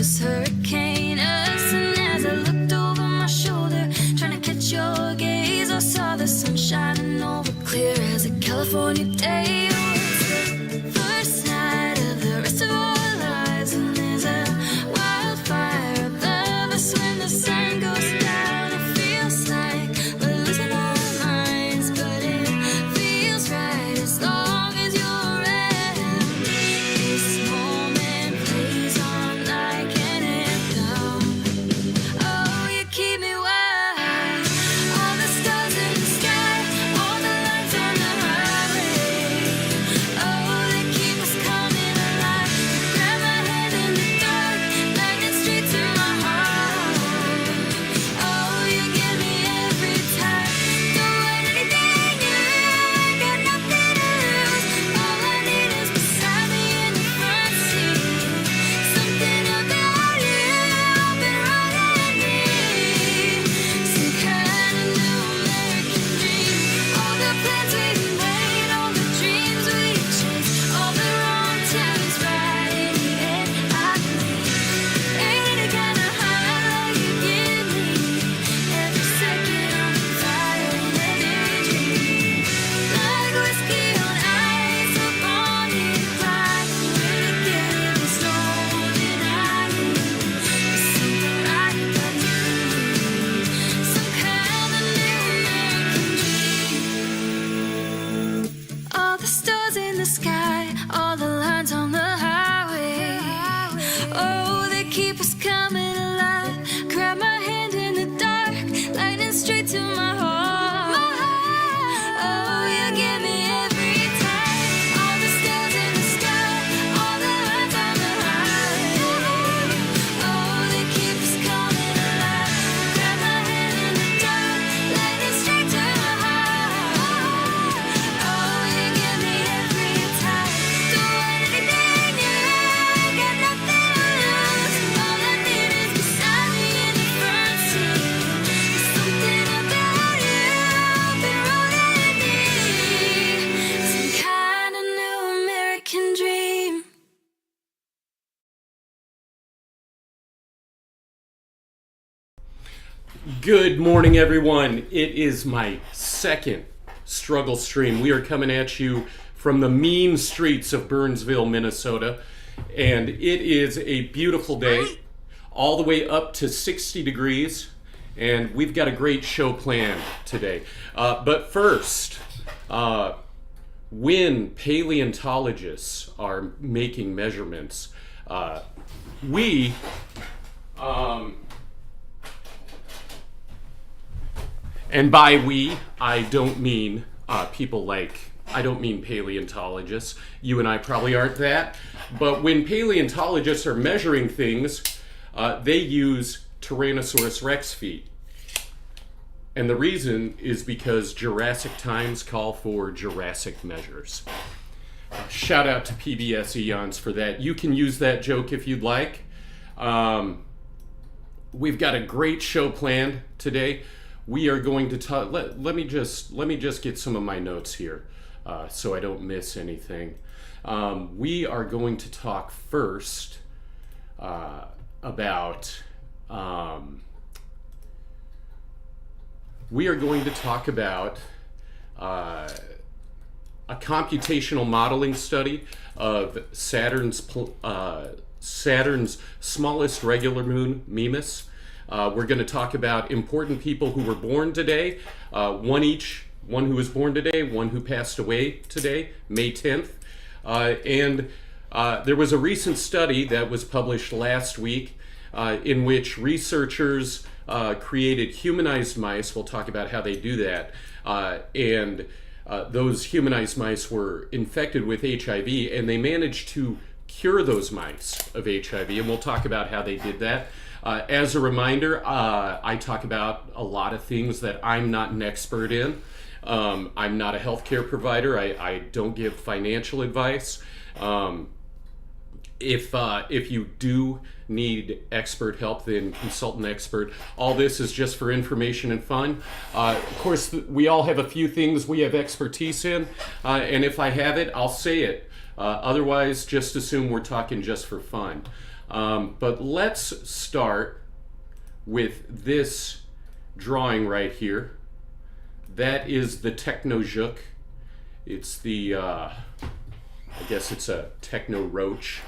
this hurricane us. And as I looked over my shoulder, trying to catch your gaze, I saw the sun shining over clear as a California day. Oh, it's the first night of the rest of our lives, and there's a wildfire above us. When the sun goes down, it feels like we're losing our minds, but it feels right as long as you're around. This moment plays on like an anthem. Oh, you keep me wild. All the stars in the sky, all the lights on the highway. Oh, they keep us coming alive. Grab my hand in the dark, lightning straight to my heart. Oh, you get me every time. Don't want anything new, I got nothing to lose. All I need is beside me in the front seat. Something about you, been running me. Some kind of new American dream. All the plans we've made, all the dreams we've chased, all the wrong turns right in the end. I believe ain't it a kind of high you give me? Every second on fire in every dream. Like whiskey on ice, a bonnet ride. We're together, stoned and hiding. There's something right about you. Some kind of new American dream. All the stars in the sky, all the lines on the highway. Oh, they keep us coming alive. Grab my hand in the dark, lightning straight to my heart. Oh, you get me every time. All the stars in the sky, all the lines on the highway. Oh, they keep us coming alive. Grab my hand in the dark, lightning straight to my heart. Oh, you get me every time. Don't want anything new, I got nothing to lose. All I need is beside me in the front seat. There's something about you, been running me. Some kind of new American dream. Good morning, everyone. It is my second struggle stream. We are coming at you from the mean streets of Burnsville, Minnesota, and it is a beautiful day, all the way up to 60 degrees, and we've got a great show planned today. But first, when paleontologists are making measurements, we and by we, I don't mean people like, I don't mean paleontologists. You and I probably aren't that. But when paleontologists are measuring things, they use Tyrannosaurus rex feet. And the reason is because Jurassic times call for Jurassic measures. Shout out to PBS Eons for that. You can use that joke if you'd like. We've got a great show planned today. We are going to talk. Let me just get some of my notes here, so I don't miss anything. We are going to talk first about. We are going to talk about a computational modeling study of Saturn's smallest regular moon, Mimas. We're going to talk about important people who were born today, one who was born today, one who passed away today, May 10th. And there was a recent study that was published last week in which researchers created humanized mice. We'll talk about how they do that. And those humanized mice were infected with HIV, and they managed to cure those mice of HIV, and we'll talk about how they did that. As a reminder, I talk about a lot of things that I'm not an expert in. I'm not a healthcare provider. I don't give financial advice. If you do need expert help, then consult an expert. All this is just for information and fun. Of course, we all have a few things we have expertise in, and if I have it, I'll say it. Otherwise, just assume we're talking just for fun. But let's start with this drawing right here. That is the techno. It's the, I guess it's a techno roach.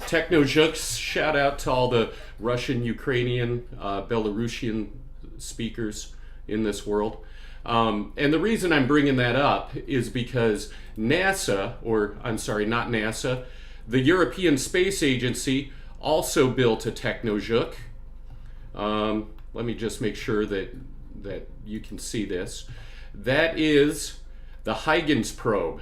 Techno. Shout out to all the Russian, Ukrainian, Belarusian speakers in this world. And the reason I'm bringing that up is because NASA, or I'm sorry, not NASA, the European Space Agency also built a techno. Let me just make sure that you can see this. That is the Huygens probe.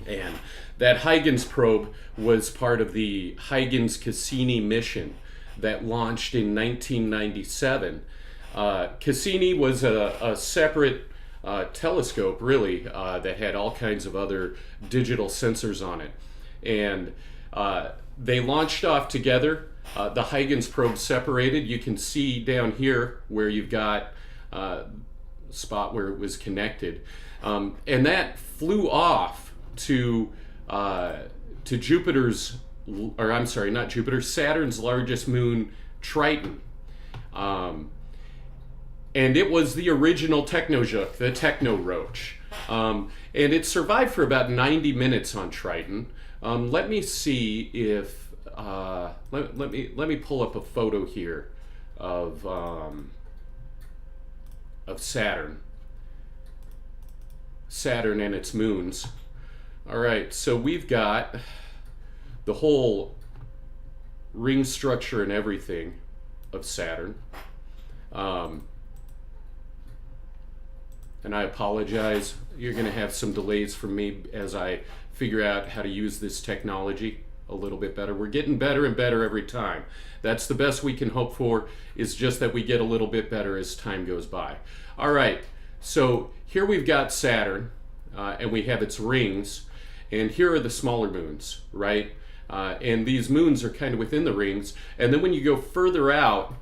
And that Huygens probe was part of the Huygens-Cassini mission that launched in 1997. Cassini was a separate telescope, really, that had all kinds of other digital sensors on it. And they launched off together. The Huygens probe separated. You can see down here where you've got a spot where it was connected. And that flew off to Jupiter's, or I'm sorry, not Jupiter, Saturn's largest moon, Triton. And it was the original technojuk, the techno roach. And it survived for about 90 minutes on Triton. Let me see if, let me pull up a photo here of Saturn. Saturn and its moons. All right, so we've got the whole ring structure and everything of Saturn. And I apologize, you're going to have some delays from me as I figure out how to use this technology a little bit better. We're getting better and better every time. That's the best we can hope for, is just that we get a little bit better as time goes by. All right, so here we've got Saturn, and we have its rings, and here are the smaller moons, right? And these moons are kind of within the rings, and then when you go further out,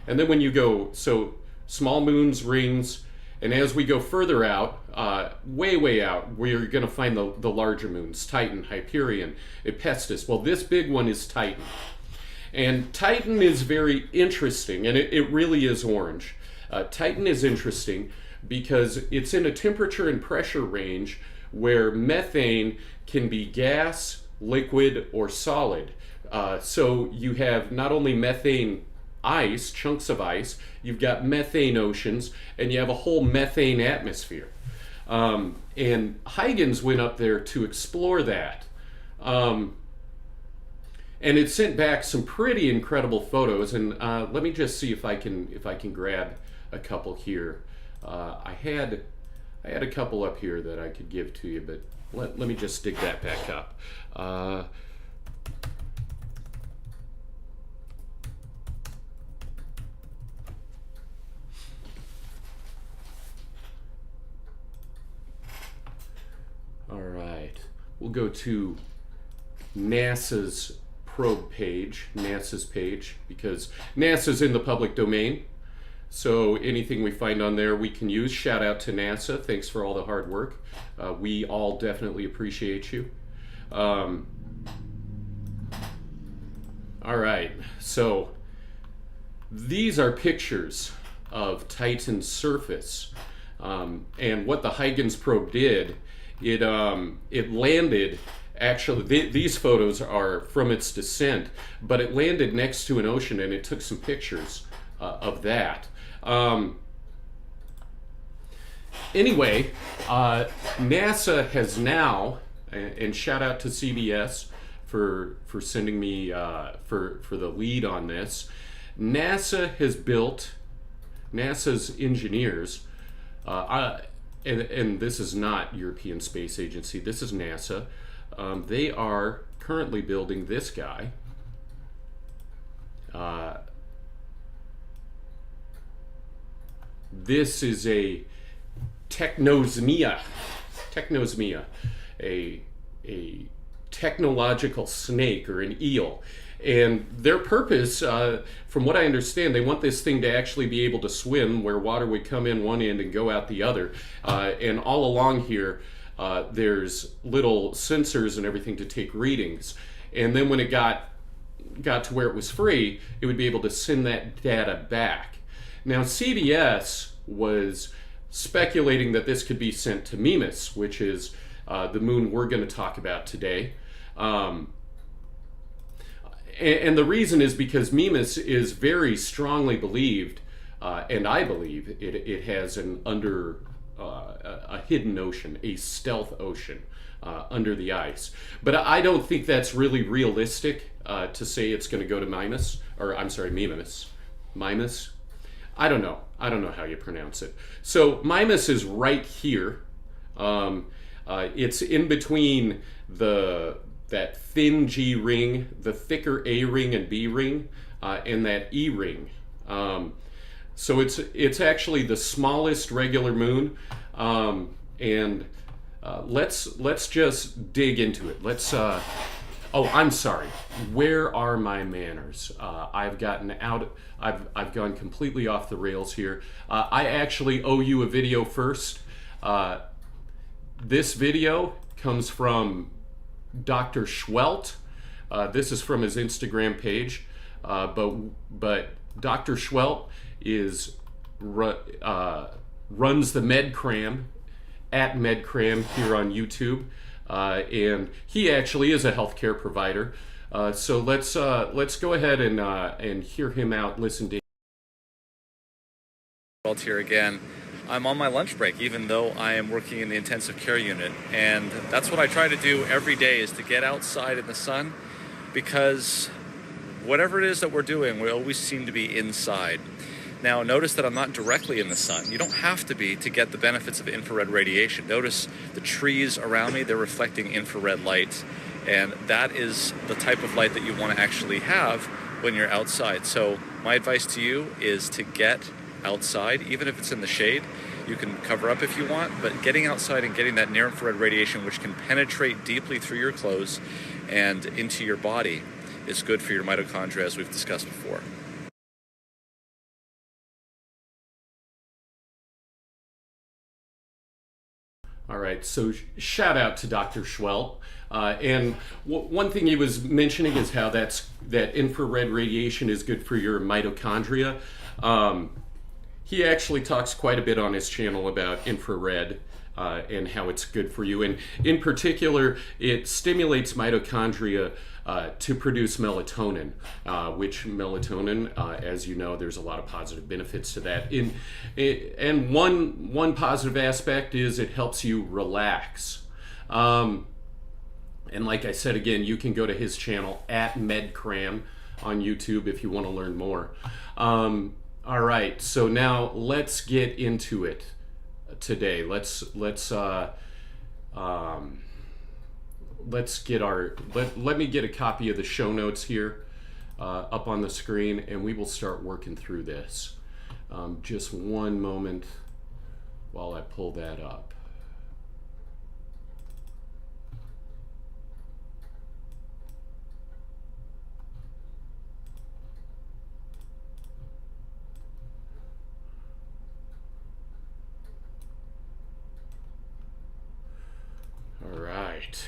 and then when you go, so small moons, rings, and as we go further out, way out, we're going to find the larger moons, Titan, Hyperion, Hephaestus. Well, this big one is Titan. And Titan is very interesting, and it really is orange. Titan is interesting because it's in a temperature and pressure range where methane can be gas, liquid, or solid. So you have not only methane ice, chunks of ice, you've got methane oceans, and you have a whole methane atmosphere. And Huygens went up there to explore that. And it sent back some pretty incredible photos, and let me just see if I can grab a couple here. I had a couple up here that I could give to you, but let me just dig that back up. All right, we'll go to NASA's probe page, NASA's page, because NASA's in the public domain. So anything we find on there we can use. Shout out to NASA. Thanks for all the hard work. We all definitely appreciate you. All right, so these are pictures of Titan's surface. And what the Huygens probe did, it landed, actually, these photos are from its descent, but it landed next to an ocean and it took some pictures of that. Anyway, NASA has now, and shout out to CBS for sending me for the lead on this. NASA has built, NASA's engineers, and this is not European Space Agency, this is NASA. They are currently building this guy. This is a technosmia, a technological snake or an eel. And their purpose, from what I understand, they want this thing to actually be able to swim where water would come in one end and go out the other. And all along here, there's little sensors and everything to take readings. And then when it got got to where it was free, it would be able to send that data back. Now, CBS was speculating that this could be sent to Mimas, which is the moon we're going to talk about today. And the reason is because Mimas is very strongly believed, and I believe it has a hidden ocean, a stealth ocean under the ice. But I don't think that's really realistic to say it's going to go to Mimas. Mimas. I don't know how you pronounce it. So Mimas is right here. It's in between that thin G ring, the thicker A ring and B ring, and that E ring. So it's actually the smallest regular moon, and let's just dig into it. Oh, I'm sorry. Where are my manners? I've gone completely off the rails here. I actually owe you a video first. This video comes from Dr. Schwelt. This is from his Instagram page, but Dr. Schwelt runs the MedCram at MedCram here on YouTube, and he actually is a healthcare provider. So let's go ahead and hear him out. Listen to Schwelt here again. I'm on my lunch break, even though I am working in the intensive care unit, and that's what I try to do every day, is to get outside in the sun, because whatever it is that we're doing, we always seem to be inside. Now, notice that I'm not directly in the sun. You don't have to be to get the benefits of infrared radiation. Notice the trees around me, they're reflecting infrared light, and that is the type of light that you want to actually have when you're outside. So my advice to you is to get outside, even if it's in the shade. You can cover up if you want, but getting outside and getting that near infrared radiation, which can penetrate deeply through your clothes and into your body, is good for your mitochondria, as we've discussed before. All right, so shout out to Dr. Schwelt. And one thing he was mentioning is how that infrared radiation is good for your mitochondria. He actually talks quite a bit on his channel about infrared and how it's good for you. And in particular, it stimulates mitochondria to produce melatonin, which melatonin, as you know, there's a lot of positive benefits to that. And one positive aspect is it helps you relax. And like I said, again, you can go to his channel at MedCram on YouTube if you want to learn more. All right, so now let's get into it today. Let me get a copy of the show notes here up on the screen, and we will start working through this. Just one moment while I pull that up. All right.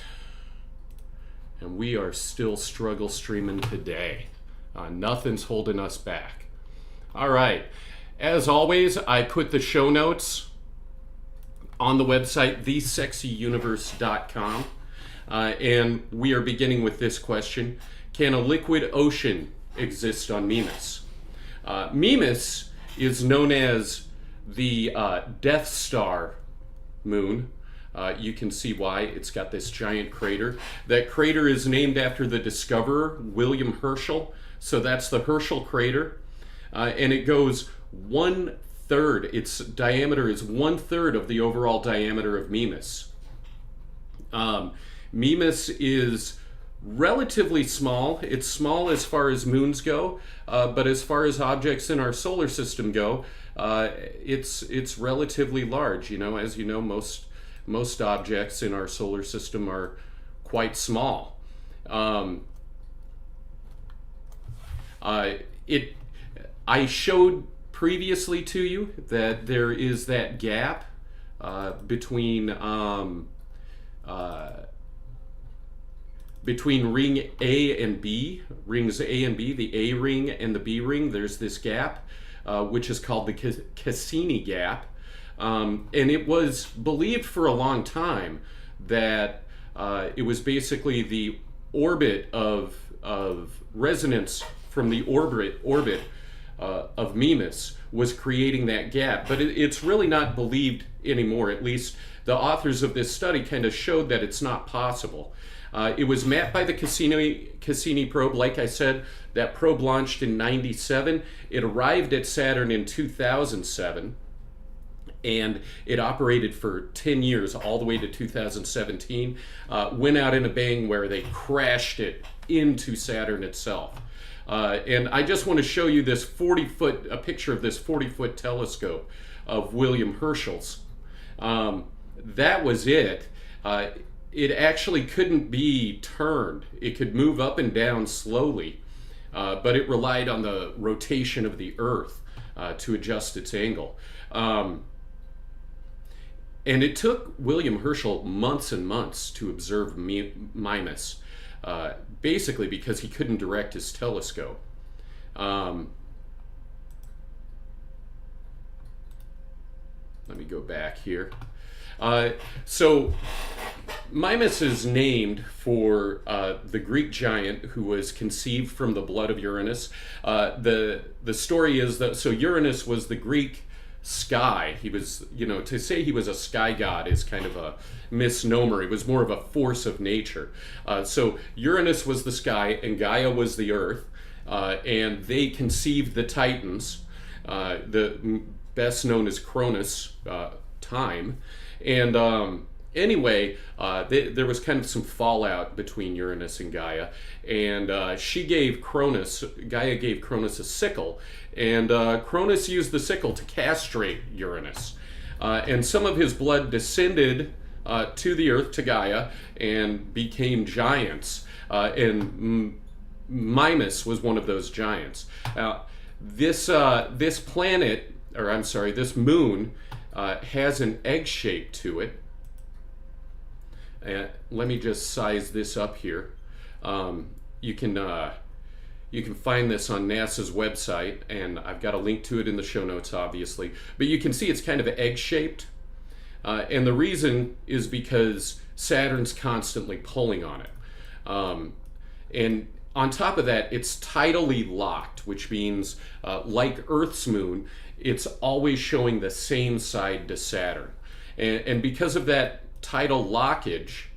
And we are still struggle streaming today. Nothing's holding us back. All right. As always, I put the show notes on the website, thesexyuniverse.com. And we are beginning with this question. Can a liquid ocean exist on Mimas? Mimas is known as the Death Star moon. You can see why. It's got this giant crater. That crater is named after the discoverer, William Herschel. So that's the Herschel crater. And it goes 1/3. Its diameter is 1/3 of the overall diameter of Mimas. Mimas is relatively small. It's small as far as moons go, but as far as objects in our solar system go, it's relatively large. You know, as you know, most objects in our solar system are quite small. I showed previously to you that there is that gap between ring A and B, rings A and B, the A ring and the B ring, there's this gap, which is called the Cassini gap. And it was believed for a long time that it was basically the orbit of resonance from the orbit of Mimas was creating that gap. But it's really not believed anymore. At least the authors of this study kind of showed that it's not possible. It was mapped by the Cassini probe. Like I said, that probe launched in '97. It arrived at Saturn in 2007. And it operated for 10 years, all the way to 2017. Went out in a bang where they crashed it into Saturn itself. And I just want to show you this a picture of this 40-foot telescope of William Herschel's. That was it. It actually couldn't be turned. It could move up and down slowly, but it relied on the rotation of the Earth to adjust its angle. And it took William Herschel months and months to observe Mimas, basically because he couldn't direct his telescope. Let me go back here. So Mimas is named for the Greek giant who was conceived from the blood of Uranus. The story is that, so Uranus was the Greek sky. He was, to say he was a sky god is kind of a misnomer. It was more of a force of nature. So Uranus was the sky and Gaia was the earth, and they conceived the Titans, the best known as Cronus, time. And anyway, there was kind of some fallout between Uranus and Gaia, and Gaia gave Cronus a sickle, and Cronus used the sickle to castrate Uranus. And some of his blood descended to the earth, to Gaia, and became giants. And Mimas was one of those giants. This moon has an egg shape to it. Let me just size this up here. You can find this on NASA's website, and I've got a link to it in the show notes, obviously. But you can see it's kind of egg-shaped, and the reason is because Saturn's constantly pulling on it. And on top of that, it's tidally locked, which means, like Earth's moon, it's always showing the same side to Saturn. And because of that tidal lockage,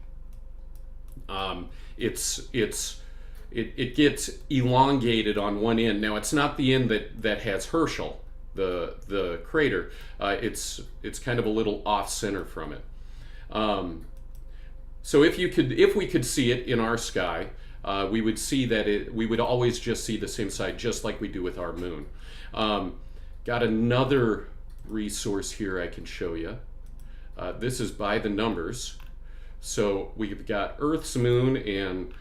it gets elongated on one end. Now, it's not the end that has Herschel, the crater. It's kind of a little off center from it. So if we could see it in our sky, we would see that we would always just see the same side, just like we do with our moon. Got another resource here I can show you. This is by the numbers. So we've got Earth's moon, and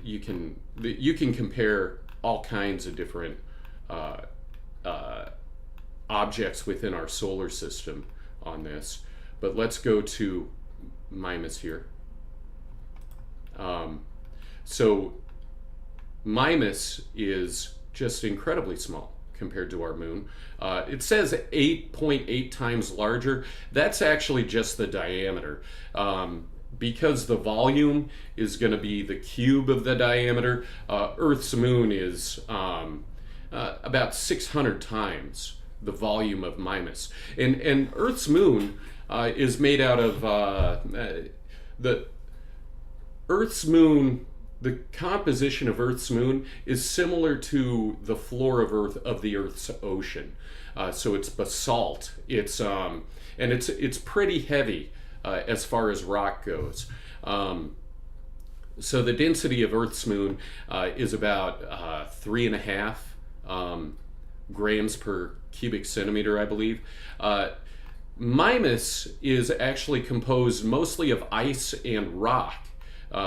you can compare all kinds of different objects within our solar system on this. But let's go to Mimas here. So Mimas is just incredibly small compared to our moon. It says 8.8 times larger. That's actually just the diameter. Because the volume is going to be the cube of the diameter, Earth's moon is about 600 times the volume of Mimas. And Earth's moon is made out of the Earth's moon. The composition of Earth's moon is similar to the floor of the Earth's ocean. So it's basalt. It's pretty heavy as far as rock goes. So the density of Earth's moon is about 3.5 grams per cubic centimeter, I believe. Mimas is actually composed mostly of ice and rock.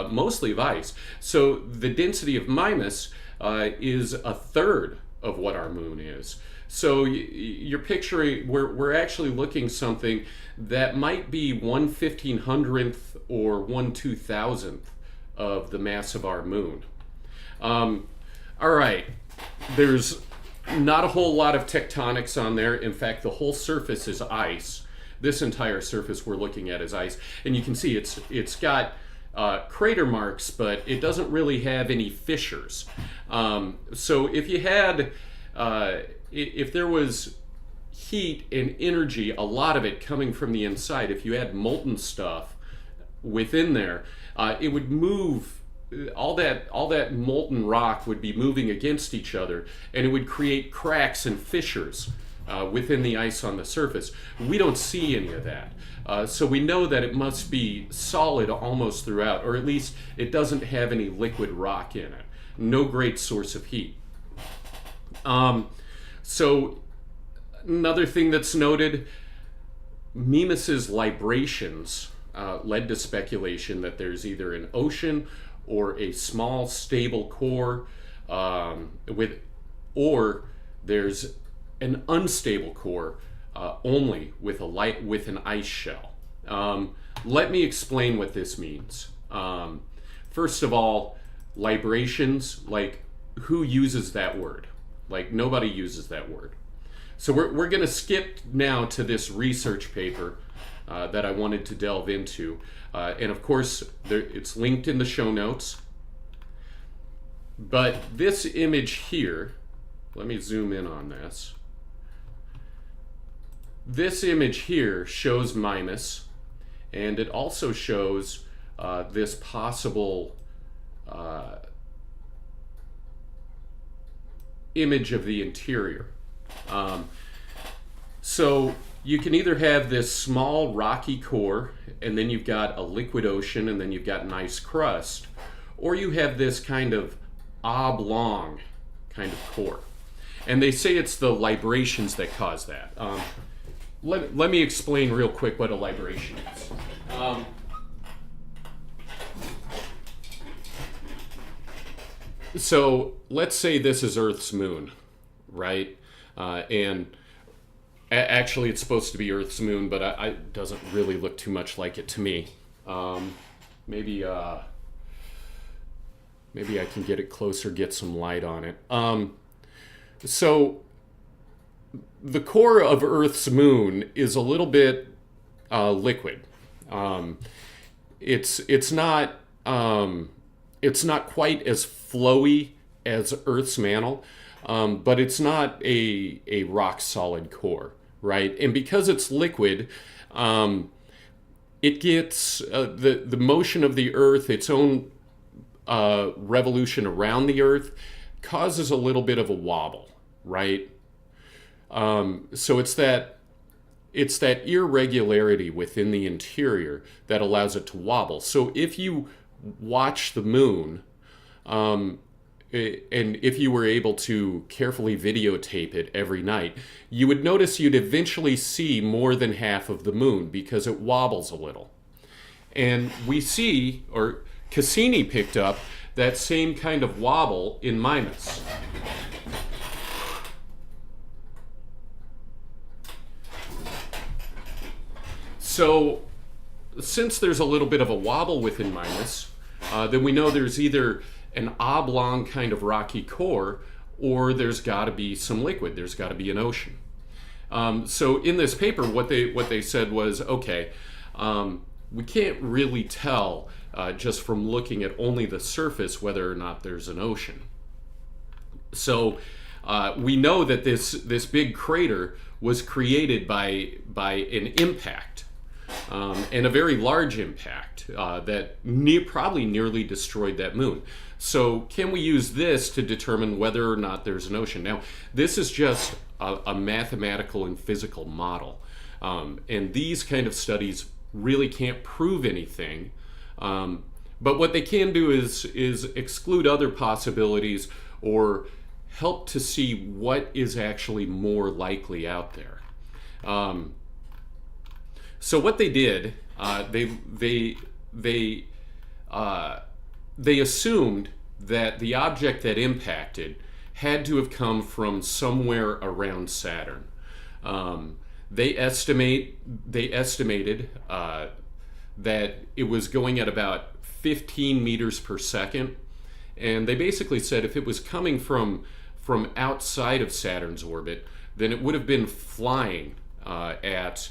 Mostly of ice. So the density of Mimas is a third of what our moon is. So you're picturing, we're actually looking something that might be 1/1500th or 1/2000th of the mass of our moon. All right, there's not a whole lot of tectonics on there. In fact, the whole surface is ice. This entire surface we're looking at is ice, and you can see it's got crater marks, but it doesn't really have any fissures. So if you had, if there was heat and energy, a lot of it coming from the inside, if you had molten stuff within there, it would move. All that molten rock would be moving against each other, and it would create cracks and fissures within the ice on the surface. We don't see any of that. So we know that it must be solid almost throughout, or at least it doesn't have any liquid rock in it. No great source of heat. So another thing that's noted, Mimas's librations led to speculation that there's either an ocean or a small stable core, or there's an unstable core only with an ice shell. Let me explain what this means. First of all, librations, like, who uses that word? Like, nobody uses that word. So we're going to skip now to this research paper that I wanted to delve into. And of course, it's linked in the show notes. But this image here, let me zoom in on this. This image here shows Mimas, and it also shows this possible image of the interior. So you can either have this small rocky core, and then you've got a liquid ocean, and then you've got an ice crust, or you have this kind of oblong kind of core. And they say it's the librations that cause that. Let me explain real quick what a libration is. So let's say this is Earth's moon, right? And actually it's supposed to be Earth's moon, but it doesn't really look too much like it to me. Maybe I can get it closer, get some light on it. So the core of Earth's moon is a little bit liquid. It's not quite as flowy as Earth's mantle, but it's not a rock solid core, right? And because it's liquid, it gets the motion of the Earth, its own revolution around the Earth, causes a little bit of a wobble, right? So it's that irregularity within the interior that allows it to wobble. So if you watch the moon, and if you were able to carefully videotape it every night, you would notice you'd eventually see more than half of the moon because it wobbles a little. And we see, or Cassini picked up, that same kind of wobble in Mimas. So since there's a little bit of a wobble within Mimas, then we know there's either an oblong kind of rocky core, or there's got to be some liquid. There's got to be an ocean. So in this paper, what they said was, okay, we can't really tell just from looking at only the surface whether or not there's an ocean. So we know that this big crater was created by an impact. And a very large impact that probably nearly destroyed that moon. So can we use this to determine whether or not there's an ocean? Now, this is just a mathematical and physical model. And these kind of studies really can't prove anything. But what they can do is exclude other possibilities or help to see what is actually more likely out there. So what they did, they assumed that the object that impacted had to have come from somewhere around Saturn. They estimated that it was going at about 15 meters per second. And they basically said if it was coming from outside of Saturn's orbit, then it would have been flying at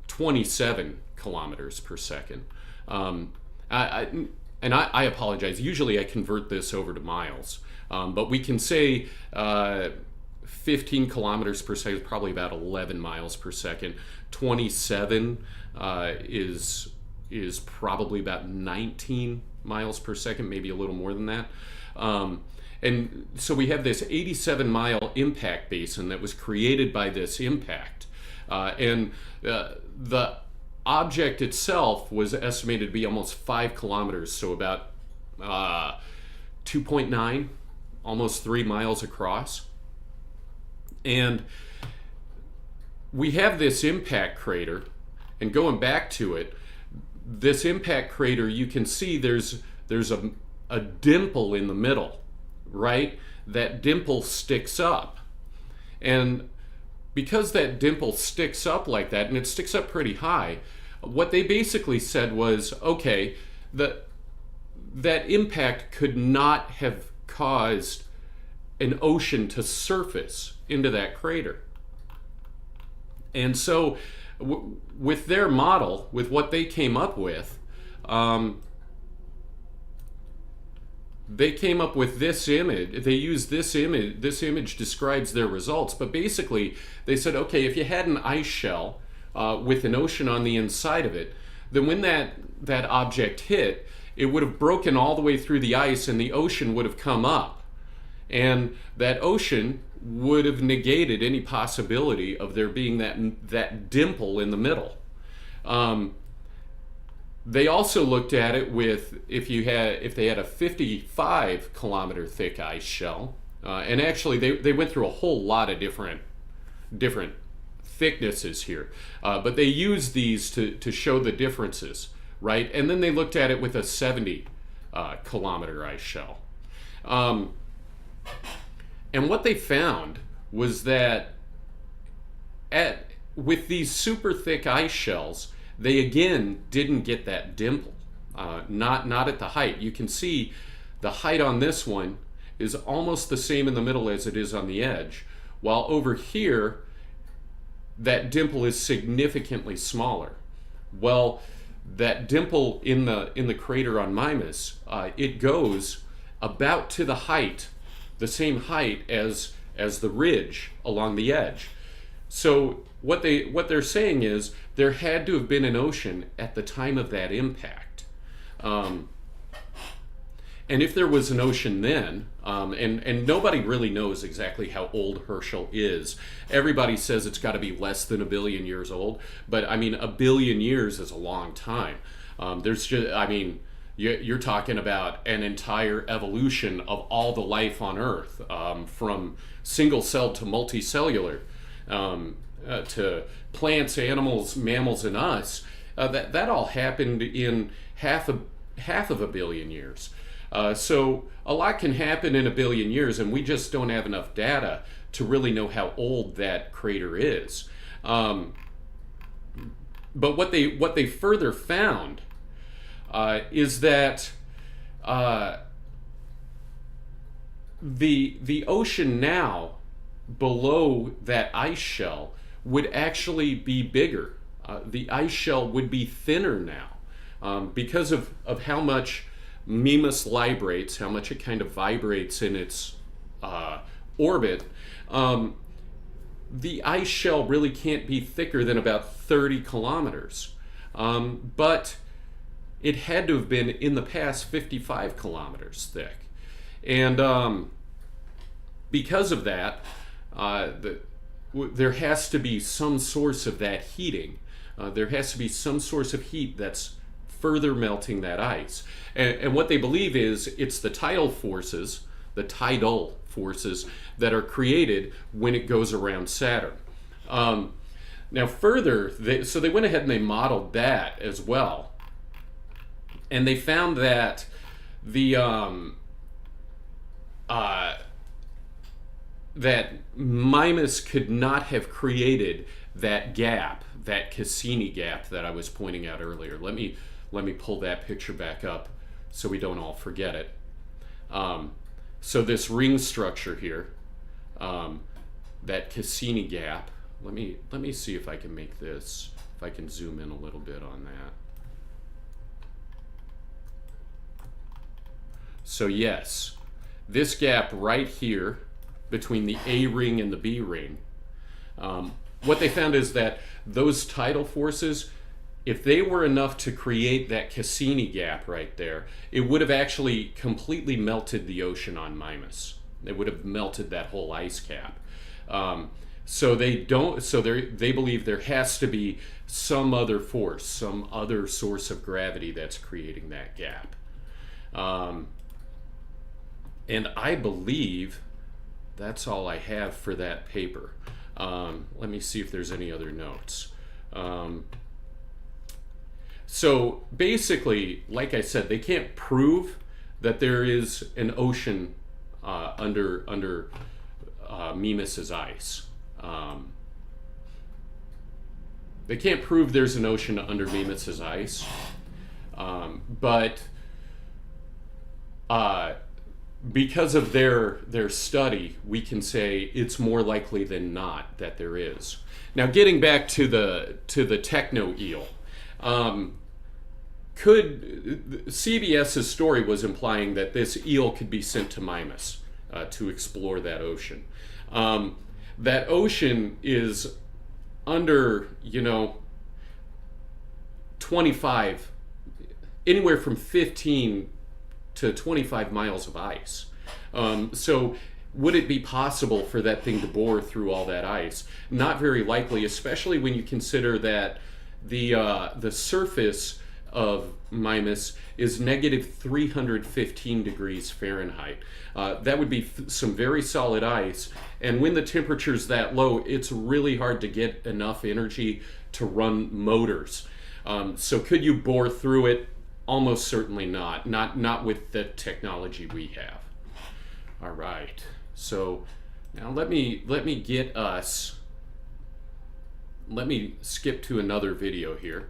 27 kilometers per second. I apologize. Usually I convert this over to miles, but we can say 15 kilometers per second is probably about 11 miles per second. 27 is probably about 19 miles per second, maybe a little more than that. And so we have this 87-mile impact basin that was created by this impact. And the object itself was estimated to be almost 5 kilometers, so about 2.9, almost 3 miles across. And we have this impact crater, and going back to it, this impact crater, you can see there's a dimple in the middle, right? That dimple sticks up. And because that dimple sticks up like that, and it sticks up pretty high, what they basically said was, okay, that impact could not have caused an ocean to surface into that crater. And so with their model, with what they came up with, they came up with this image. They used this image. This image describes their results. But basically, they said, okay, if you had an ice shell with an ocean on the inside of it, then when that object hit, it would have broken all the way through the ice and the ocean would have come up. And that ocean would have negated any possibility of there being that dimple in the middle. They also looked at it with if they had a 55 kilometer thick ice shell, and actually they went through a whole lot of different thicknesses here, but they used these to show the differences, right? And then they looked at it with a 70 kilometer ice shell. And what they found was that with these super thick ice shells, they again didn't get that dimple, not at the height. You can see the height on this one is almost the same in the middle as it is on the edge, while over here, that dimple is significantly smaller. Well, that dimple in the crater on Mimas, it goes about to the height, the same height as the ridge along the edge. So what they're saying is there had to have been an ocean at the time of that impact. And if there was an ocean then, and nobody really knows exactly how old Herschel is. Everybody says it's got to be less than 1 billion years old, but I mean 1 billion years is a long time. You're talking about an entire evolution of all the life on Earth, from single-celled to multicellular, to plants, animals, mammals, and us. That all happened in half of 1 billion years. So a lot can happen in 1 billion years, and we just don't have enough data to really know how old that crater is. But what they further found is that the ocean now below that ice shell would actually be bigger. The ice shell would be thinner now because of how much Mimas librates, how much it kind of vibrates in its orbit. The ice shell really can't be thicker than about 30 kilometers. But it had to have been in the past 55 kilometers thick. And because of that, there has to be some source of that heating. There has to be some source of heat that's further melting that ice. And what they believe is it's the tidal forces that are created when it goes around Saturn. Now further, so they went ahead and they modeled that as well. And they found that that Mimas could not have created that gap, that Cassini gap that I was pointing out earlier. Let me let me pull that picture back up so we don't all forget it. So this ring structure here, that Cassini gap, let me see if I can make this, if I can zoom in a little bit on that. So yes, this gap right here between the A ring and the B ring, what they found is that those tidal forces, if they were enough to create that Cassini gap right there, it would have actually completely melted the ocean on Mimas. It would have melted that whole ice cap. So they believe there has to be some other force, some other source of gravity that's creating that gap. And I believe that's all I have for that paper. Let me see if there's any other notes. So basically, like I said, they can't prove that there is an ocean under Mimas's ice. They can't prove there's an ocean under Mimas's ice, but because of their study, we can say it's more likely than not that there is. Now, getting back to the techno eel, CBS's story was implying that this eel could be sent to Mimas to explore that ocean. That ocean is under, 25, anywhere from 15 to 25 miles of ice. So would it be possible for that thing to bore through all that ice? Not very likely, especially when you consider that the surface of Mimas is negative 315 degrees Fahrenheit. That would be some very solid ice, and when the temperature's that low, it's really hard to get enough energy to run motors. So could you bore through it? Almost certainly not. Not with the technology we have. All right. So now let me skip to another video here.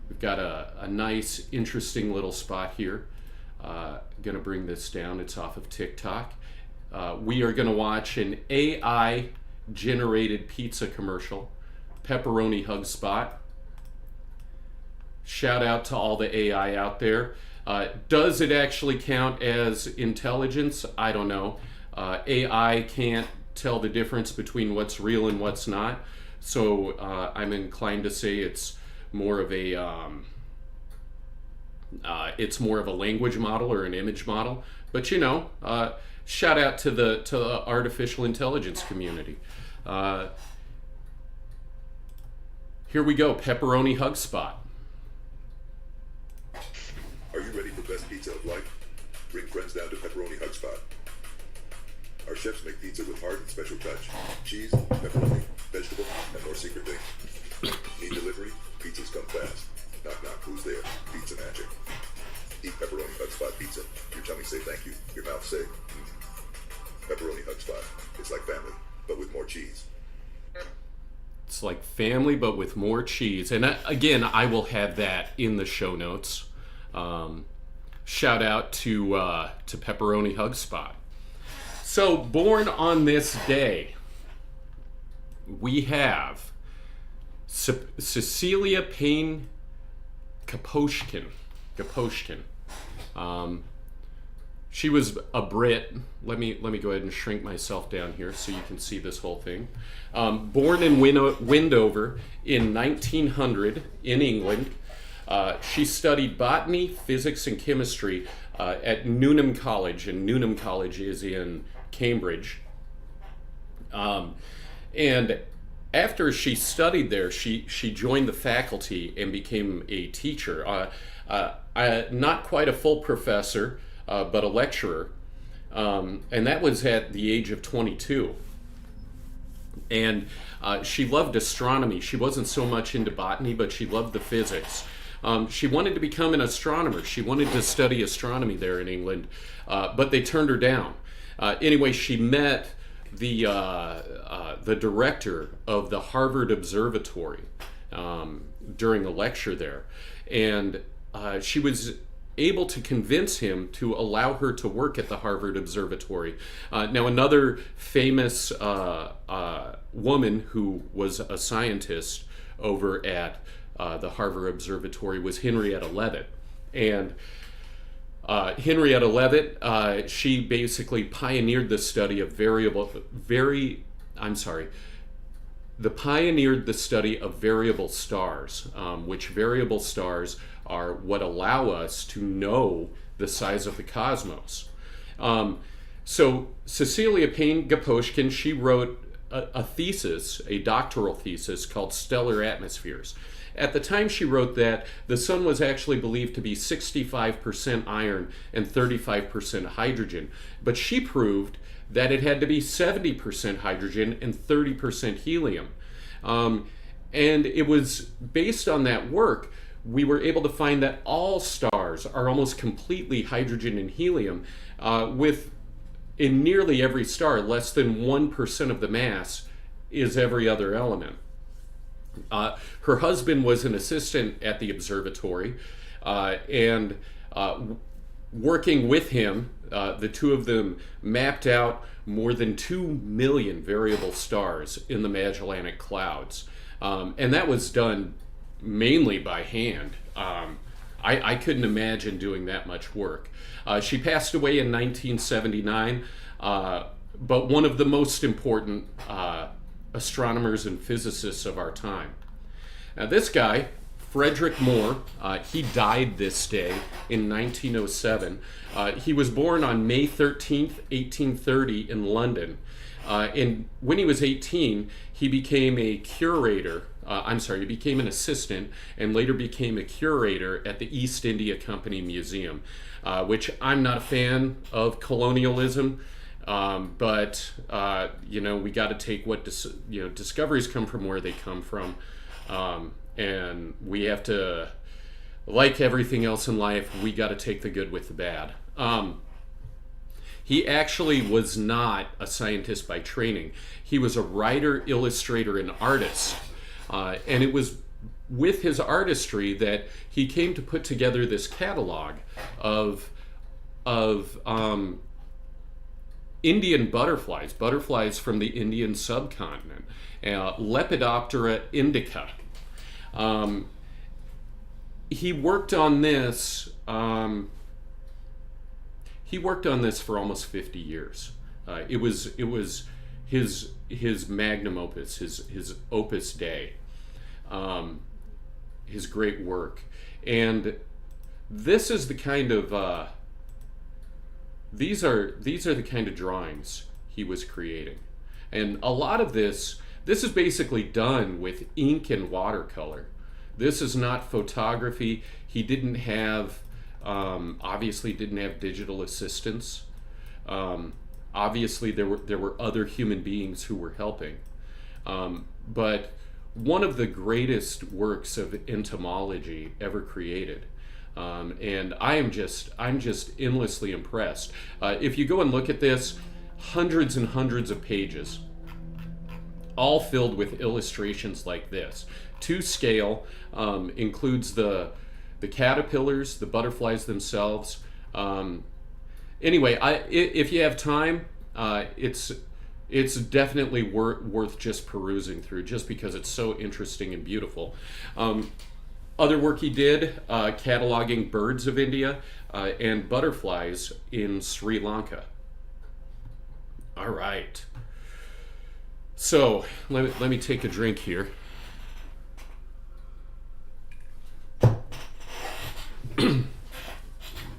We've got a nice, interesting little spot here. Gonna bring this down. It's off of TikTok. We are gonna watch an AI generated pizza commercial, pepperoni hug spot. Shout out to all the AI out there. Does it actually count as intelligence? I don't know. AI can't tell the difference between what's real and what's not. So I'm inclined to say it's more of a language model or an image model. But shout out to the artificial intelligence community. Here we go, pepperoni hug spot. Are you ready for best pizza of life? Bring friends down to Pepperoni Hug Spot. Our chefs make pizza with heart and special touch. Cheese, pepperoni, vegetable, and more secret things. Need delivery? Pizzas come fast. Knock knock, who's there? Pizza magic. Eat Pepperoni Hug Spot pizza. Your tummy say thank you. Your mouth say, Pepperoni Hug Spot. It's like family, but with more cheese. It's like family, but with more cheese. And again, I will have that in the show notes. Shout out to Pepperoni Hug Spot. So, born on this day, we have Cecilia Payne Gaposchkin. She was a Brit. Let me go ahead and shrink myself down here so you can see this whole thing. Born in Windover in 1900 in England. She studied botany, physics, and chemistry at Newnham College, and Newnham College is in Cambridge. And after she studied there, she joined the faculty and became a teacher. Not quite a full professor, but a lecturer. And that was at the age of 22. And she loved astronomy. She wasn't so much into botany, but she loved the physics. She wanted to become an astronomer. She wanted to study astronomy there in England, but they turned her down. Anyway, she met the director of the Harvard Observatory, during a lecture there, and she was able to convince him to allow her to work at the Harvard Observatory. Now, another famous woman who was a scientist over at the Harvard Observatory was Henrietta Leavitt. And Henrietta Leavitt, she basically pioneered the study of pioneered the study of variable stars, which variable stars are what allow us to know the size of the cosmos. So Cecilia Payne-Gaposchkin, she wrote a thesis, a doctoral thesis called Stellar Atmospheres. At the time she wrote that, the sun was actually believed to be 65% iron and 35% hydrogen, but she proved that it had to be 70% hydrogen and 30% helium. And it was based on that work, we were able to find that all stars are almost completely hydrogen and helium, with in nearly every star, less than 1% of the mass is every other element. Her husband was an assistant at the observatory, and working with him, the two of them mapped out more than 2 million variable stars in the Magellanic Clouds. And that was done mainly by hand. I couldn't imagine doing that much work. She passed away in 1979, but one of the most important astronomers and physicists of our time. Now, this guy, Frederick Moore, he died this day in 1907. He was born on May 13th, 1830 in London. And when he was 18, he became a curator. He became an assistant and later became a curator at the East India Company Museum, which I'm not a fan of colonialism. But we got to take what discoveries come from where they come from, and we have to, like everything else in life, we got to take the good with the bad. He actually was not a scientist by training. He was a writer, illustrator, and artist, and it was with his artistry that he came to put together this catalog of Indian butterflies from the Indian subcontinent, Lepidoptera indica. He worked on this. He worked on this for almost 50 years. It was his magnum opus, his opus dei, his great work, and this is the kind of these are the kind of drawings he was creating, and a lot of this is basically done with ink and watercolor. This is not photography. He didn't have obviously didn't have digital assistants. Obviously there were other human beings who were helping, but one of the greatest works of entomology ever created. And I'm just endlessly impressed. If you go and look at this, hundreds and hundreds of pages, all filled with illustrations like this. To scale, includes the caterpillars, the butterflies themselves. Anyway, if you have time, it's definitely worth just perusing through, just because it's so interesting and beautiful. Other work he did, cataloging birds of India and butterflies in Sri Lanka. All right. So let me take a drink here.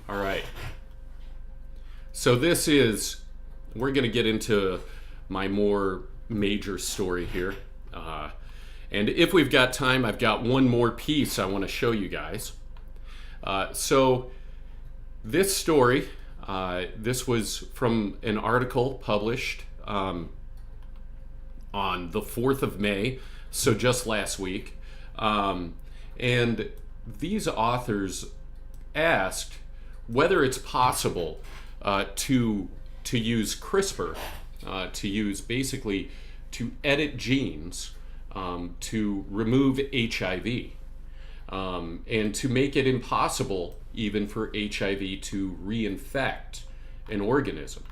All right. So we're going to get into my more major story here. And if we've got time, I've got one more piece I want to show you guys. So this story, this was from an article published on the 4th of May, so just last week. And these authors asked whether it's possible to use CRISPR, to edit genes to remove HIV. and to make it impossible even for HIV to reinfect an organism.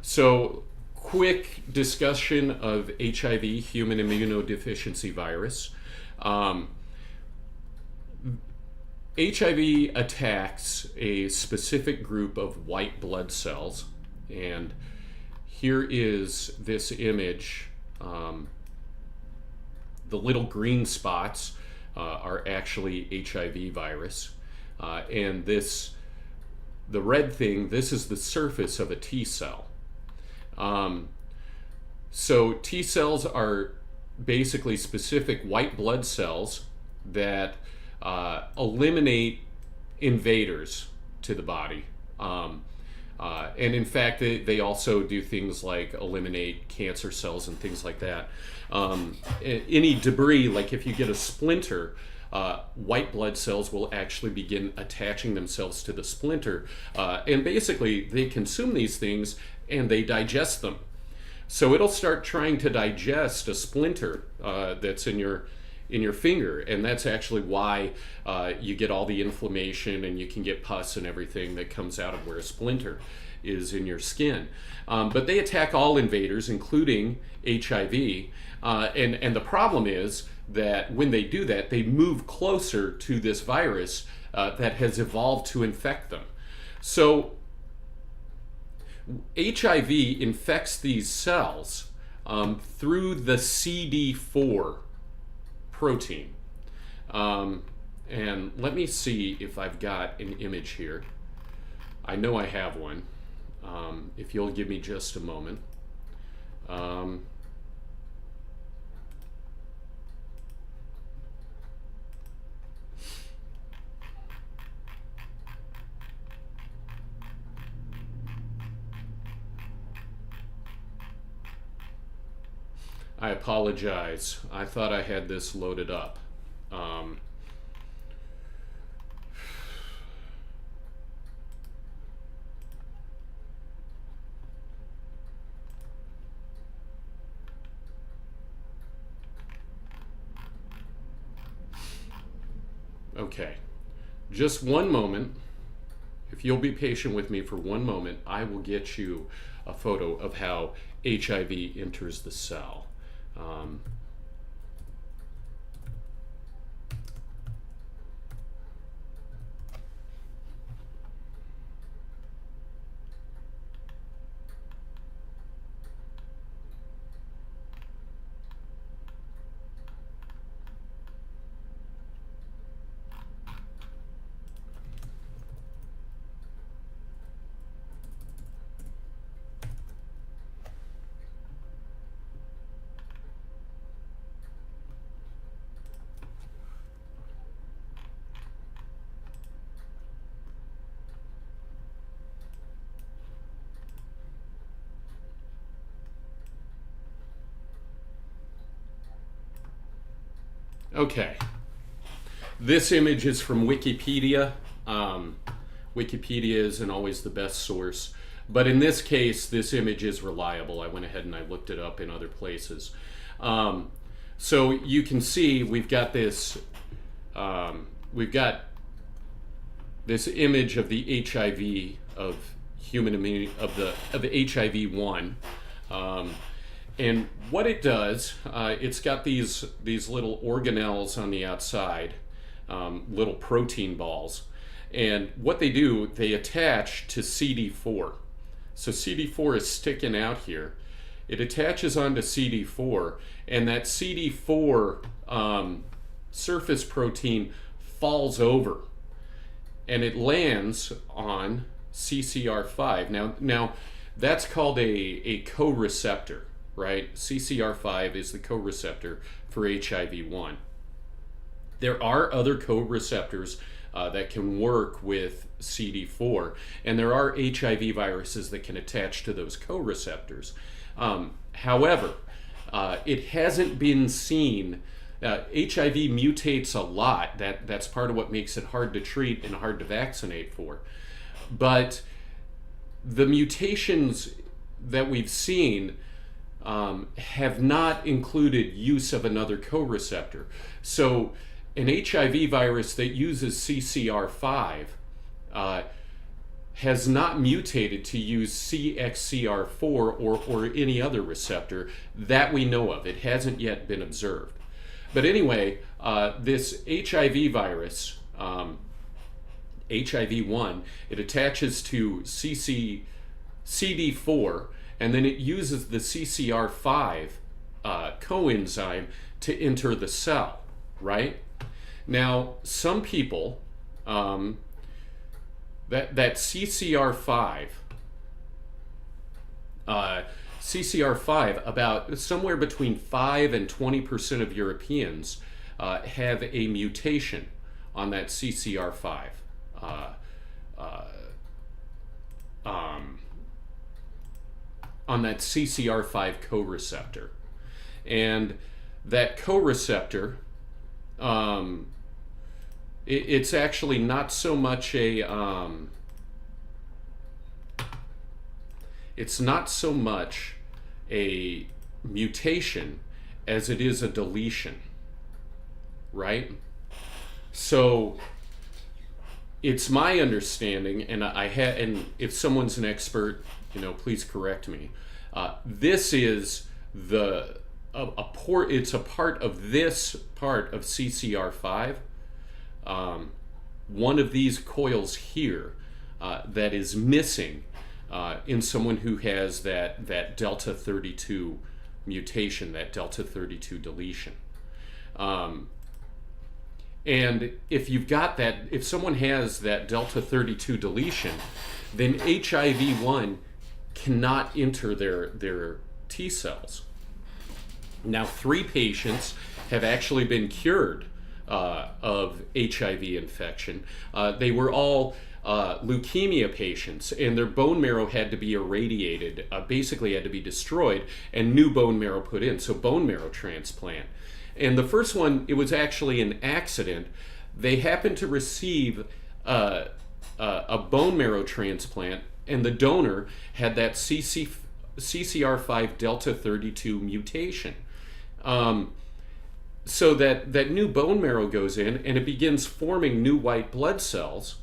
So, quick discussion of HIV, human immunodeficiency virus. HIV attacks a specific group of white blood cells, and here is this image. The little green spots are actually HIV virus, and the red thing, this is the surface of a T cell. So T cells are basically specific white blood cells that eliminate invaders to the body. And in fact, they also do things like eliminate cancer cells and things like that. Any debris, like if you get a splinter, white blood cells will actually begin attaching themselves to the splinter. And basically, they consume these things and they digest them. So it'll start trying to digest a splinter that's in your finger, and that's actually why you get all the inflammation and you can get pus and everything that comes out of where a splinter is in your skin. But they attack all invaders, including HIV, and the problem is that when they do that, they move closer to this virus that has evolved to infect them. So HIV infects these cells through the CD4 protein. And let me see if I've got an image here. I know I have one. If you'll give me just a moment. I apologize. I thought I had this loaded up. Okay, just one moment. If you'll be patient with me for one moment, I will get you a photo of how HIV enters the cell. Okay, this image is from Wikipedia. Wikipedia isn't always the best source, but in this case, this image is reliable. I went ahead and I looked it up in other places. So you can see we've got this image of the HIV of human immunity of the HIV-1. And what it does, it's got these little organelles on the outside, little protein balls. And what they do, they attach to CD4. So CD4 is sticking out here. It attaches onto CD4, and that CD4 surface protein falls over, and it lands on CCR5. Now that's called a co-receptor. Right? CCR5 is the co-receptor for HIV-1. There are other co-receptors that can work with CD4, and there are HIV viruses that can attach to those co-receptors. However, it hasn't been seen. HIV mutates a lot. That's part of what makes it hard to treat and hard to vaccinate for. But the mutations that we've seen have not included use of another co-receptor. So an HIV virus that uses CCR5 has not mutated to use CXCR4 or any other receptor that we know of. It hasn't yet been observed. But anyway, this HIV virus, HIV1, it attaches to CD4, and then it uses the CCR5 coenzyme to enter the cell, right? Now, some people, that CCR5, about somewhere between 5 and 20% of Europeans have a mutation on that CCR5. On that CCR5 co-receptor. And that co-receptor, it's actually not so much a it's not so much a mutation as it is a deletion, right? So it's my understanding, and and if someone's an expert, please correct me. This is it's a part of this part of CCR5. One of these coils here that is missing in someone who has that delta 32 mutation, that delta 32 deletion. And if you've got that, if someone has that delta 32 deletion, then HIV1 cannot enter their T cells. Now, 3 patients have actually been cured of HIV infection. They were all leukemia patients, and their bone marrow had to be irradiated, basically had to be destroyed, and new bone marrow put in, so bone marrow transplant. And the first one, it was actually an accident. They happened to receive a bone marrow transplant, and the donor had that CCR5 delta 32 mutation. So that new bone marrow goes in, and it begins forming new white blood cells.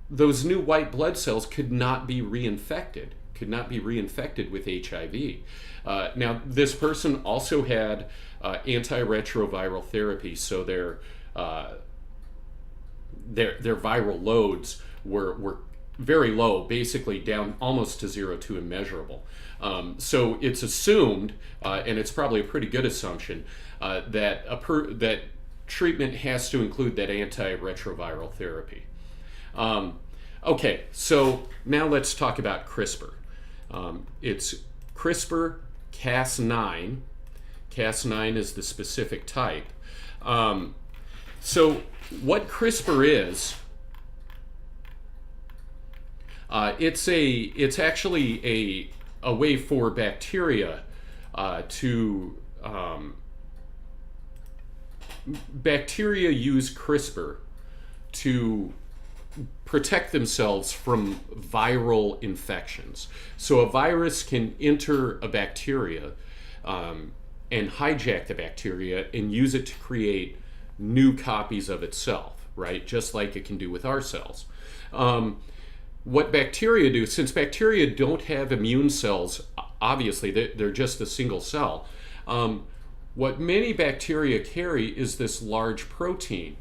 Those new white blood cells could not be reinfected with HIV. Now, this person also had antiretroviral therapy, so their viral loads were very low, basically down almost to 0 to immeasurable. So it's assumed, and it's probably a pretty good assumption, that that treatment has to include that antiretroviral therapy. Okay, so now let's talk about CRISPR. It's CRISPR-Cas9. Cas9 is the specific type. So what CRISPR is, it's actually a way for bacteria bacteria use CRISPR to protect themselves from viral infections. So a virus can enter a bacteria and hijack the bacteria and use it to create new copies of itself, right? Just like it can do with our cells. What bacteria do, since bacteria don't have immune cells, obviously they're just a single cell, what many bacteria carry is this large protein.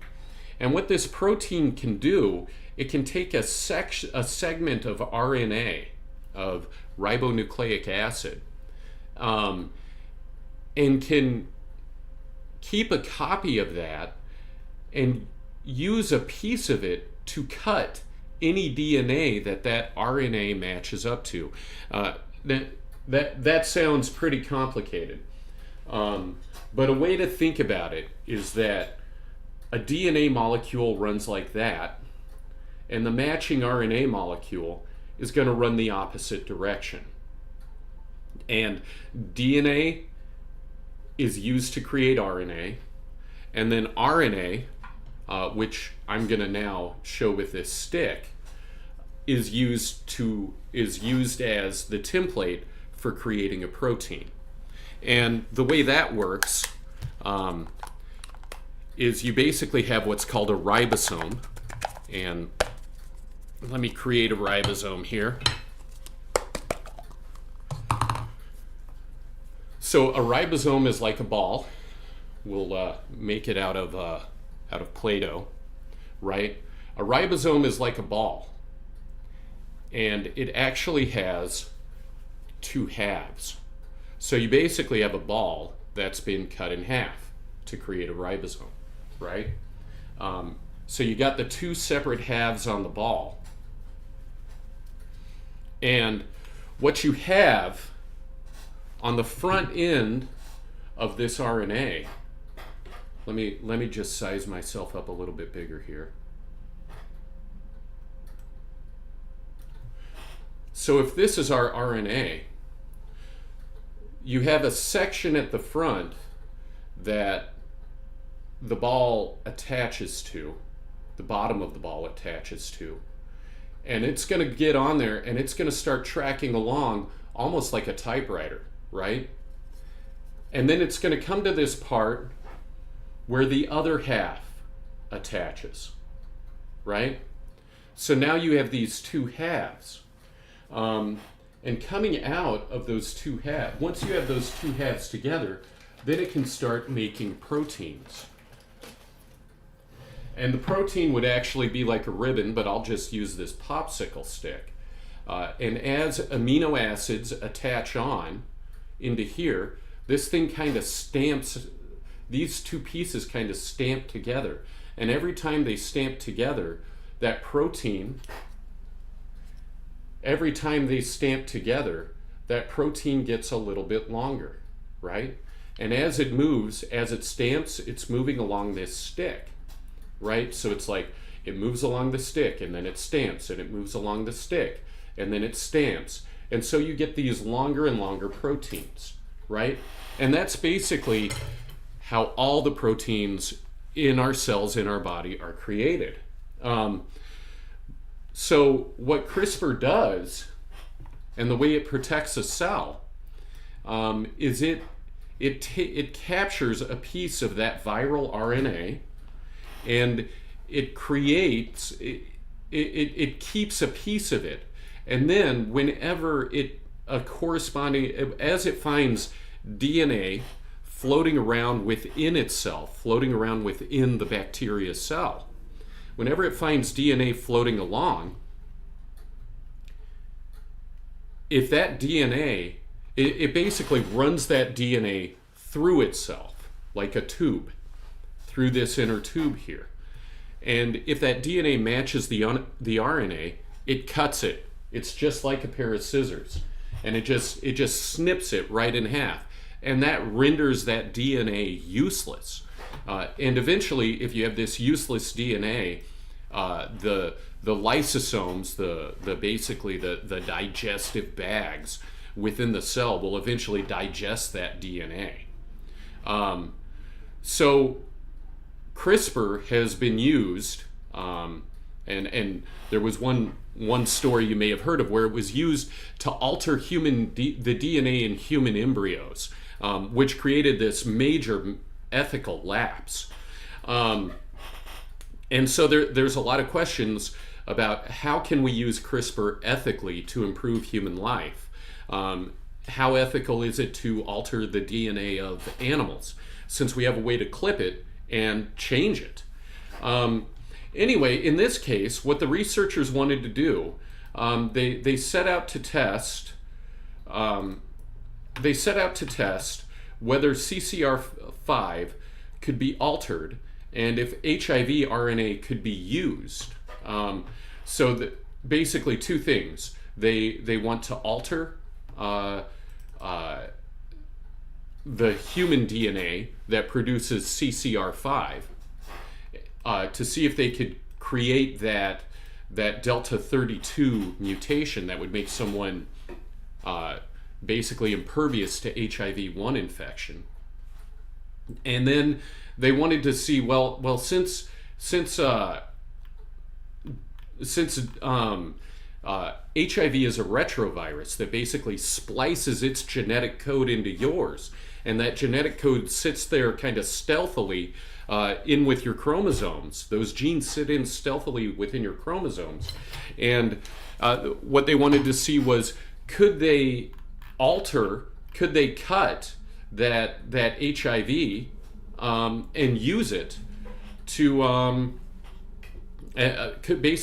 And what this protein can do, it can take a segment of RNA, of ribonucleic acid, and can keep a copy of that and use a piece of it to cut any DNA that RNA matches up to. That sounds pretty complicated. But a way to think about it is that a DNA molecule runs like that, and the matching RNA molecule is going to run the opposite direction. And DNA is used to create RNA, and then RNA, which I'm going to now show with this stick, is used as the template for creating a protein. And the way that works is you basically have what's called a ribosome. And let me create a ribosome here. So a ribosome is like a ball. We'll make it out of Play-Doh, right? A ribosome is like a ball, and it actually has two halves. So you basically have a ball that's been cut in half to create a ribosome, right? So you got the two separate halves on the ball, and what you have on the front end of this RNA, let me just size myself up a little bit bigger here. So if this is our RNA, you have a section at the front that the ball attaches to, the bottom of the ball attaches to, and it's going to get on there and it's going to start tracking along almost like a typewriter, right? And then it's going to come to this part where the other half attaches, right? So now you have these two halves. And coming out of those two halves, once you have those two halves together, then it can start making proteins. And the protein would actually be like a ribbon, but I'll just use this popsicle stick. And as amino acids attach on into here, this thing kind of stamps, these two pieces kind of stamp together. And every time they stamp together, that protein, every time they stamp together, that protein gets a little bit longer, right? And as it moves, as it stamps, it's moving along this stick, right? So it's like it moves along the stick and then it stamps, and it moves along the stick and then it stamps. And so you get these longer and longer proteins, right? And that's basically how all the proteins in our cells in our body are created. So what CRISPR does, and the way it protects a cell, is it captures a piece of that viral RNA, and it creates, it keeps a piece of it, and then whenever as it finds DNA floating around within itself, floating around within the bacteria cell, whenever it finds DNA floating along, if that DNA, it basically runs that DNA through itself, like a tube, through this inner tube here. And if that DNA matches the RNA, it cuts it. It's just like a pair of scissors. And it just snips it right in half. And that renders that DNA useless. And eventually, if you have this useless DNA, the lysosomes, basically the digestive bags within the cell will eventually digest that DNA. So CRISPR has been used, and there was one story you may have heard of where it was used to alter the DNA in human embryos, which created this major ethical lapse. And so there's a lot of questions about how can we use CRISPR ethically to improve human life. How ethical is it to alter the DNA of animals, since we have a way to clip it and change it? Anyway, in this case, what the researchers wanted to do, they set out to test. They set out to test whether CCR5 could be altered and if HIV RNA could be used. Basically two things. They want to alter the human DNA that produces CCR5 to see if they could create that Delta 32 mutation that would make someone basically impervious to HIV-1 infection. And then they wanted to see, since HIV is a retrovirus that basically splices its genetic code into yours, and that genetic code sits there kind of stealthily in with your chromosomes. Those genes sit in stealthily within your chromosomes. And what they wanted to see was, could they cut that HIV and use it to could they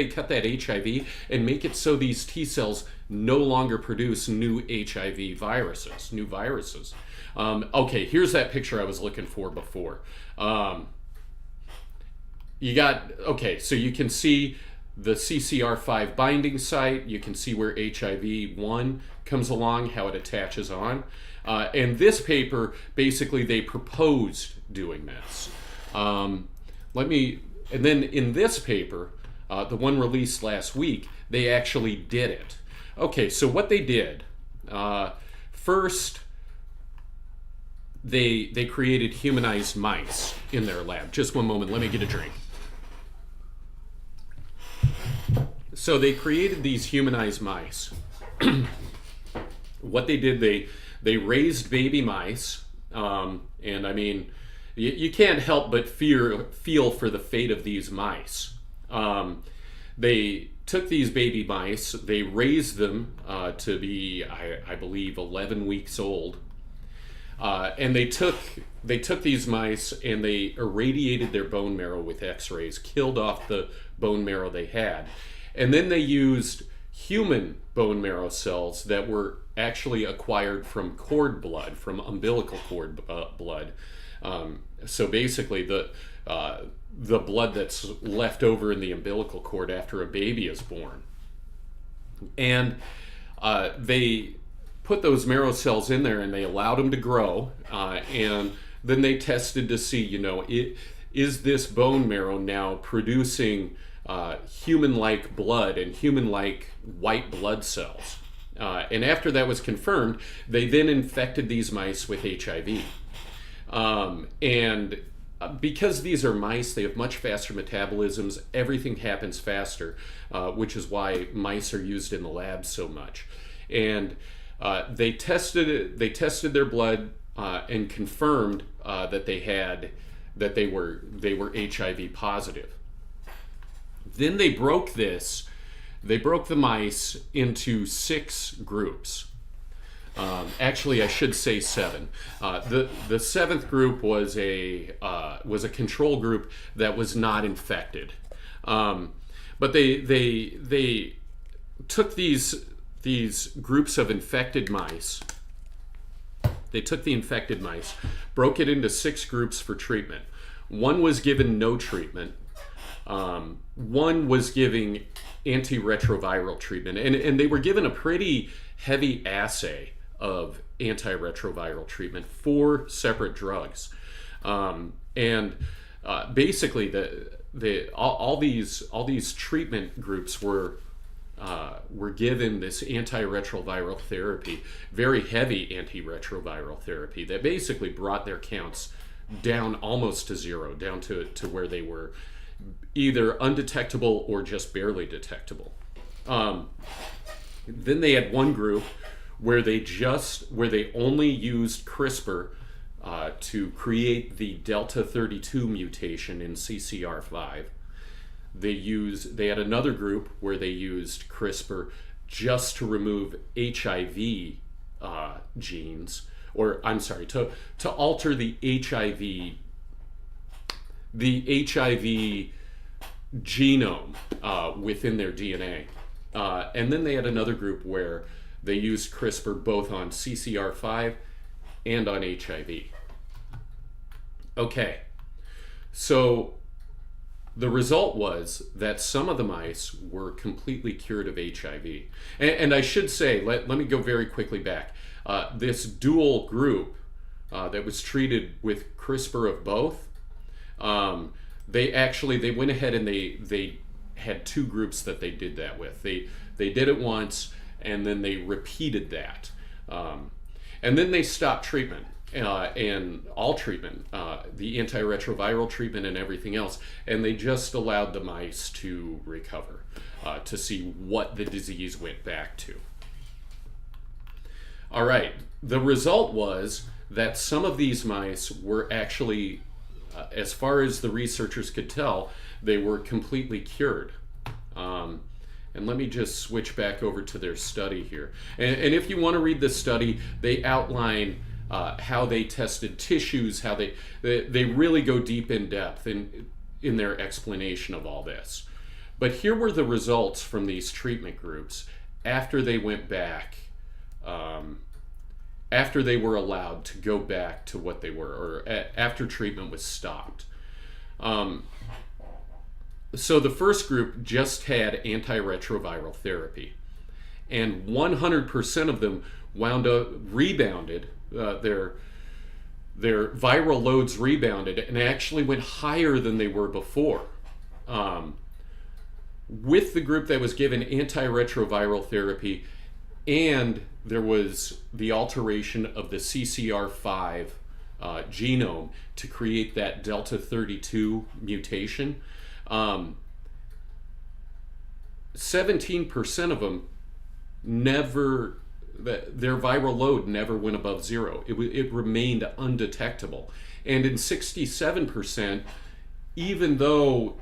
cut that HIV and make it so these T cells no longer produce new HIV viruses, new viruses. Okay, here's that picture I was looking for before. So you can see the CCR5 binding site. You can see where HIV-1 comes along, how it attaches on. And this paper, basically, they proposed doing this. And then in this paper, the one released last week, they actually did it. Okay, so what they did, first, they created humanized mice in their lab. Just one moment, let me get a drink. So they created these humanized mice. What they did, they raised baby mice, and I mean, you can't help but feel for the fate of these mice. They took these baby mice, they raised them to be, I believe, 11 weeks old, and they took these mice and they irradiated their bone marrow with X-rays, killed off the bone marrow they had, and then they used human bone marrow cells that were actually acquired from cord blood, from umbilical cord blood. So basically, the blood that's left over in the umbilical cord after a baby is born, and they put those marrow cells in there and they allowed them to grow, and then they tested to see, is this bone marrow now producing human-like blood and human-like white blood cells? And after that was confirmed, they then infected these mice with HIV. And because these are mice, they have much faster metabolisms. Everything happens faster, which is why mice are used in the lab so much. And they tested their blood and confirmed that they were HIV positive. Then they broke the mice into 6 groups. Actually, I should say 7. The 7th group was a control group that was not infected, but they took these groups of infected mice. They took the infected mice, broke it into 6 groups for treatment. One was given no treatment. One was giving antiretroviral treatment, and they were given a pretty heavy assay of antiretroviral treatment, 4 separate drugs, and basically all these treatment groups were given this antiretroviral therapy, very heavy antiretroviral therapy that basically brought their counts down almost to 0, down to where they were either undetectable or just barely detectable. Then they had one group where they only used CRISPR to create the delta 32 mutation in CCR5. They had another group where they used CRISPR just to remove HIV genes, or I'm sorry, to alter the HIV genome within their DNA. And then they had another group where they used CRISPR both on CCR5 and on HIV. Okay, so the result was that some of the mice were completely cured of HIV. And I should say, let me go very quickly back. This dual group that was treated with CRISPR of both, they went ahead and they had 2 groups that they did that with. They did it once, and then they repeated that. And then they stopped treatment, and all treatment, the antiretroviral treatment and everything else, and they just allowed the mice to recover, to see what the disease went back to. All right. The result was that some of these mice were actually, as far as the researchers could tell, they were completely cured. And let me just switch back over to their study here. And if you want to read this study, they outline how they tested tissues, how they really go deep in depth in their explanation of all this. But here were the results from these treatment groups after they went back, after they were allowed to go back to what they were, or after treatment was stopped. So the first group just had antiretroviral therapy, and 100% of them rebounded, their viral loads rebounded and actually went higher than they were before. With the group that was given antiretroviral therapy, and there was the alteration of the CCR5 genome to create that Delta 32 mutation, 17% of them their viral load never went above zero. It remained undetectable. And in 67%, even though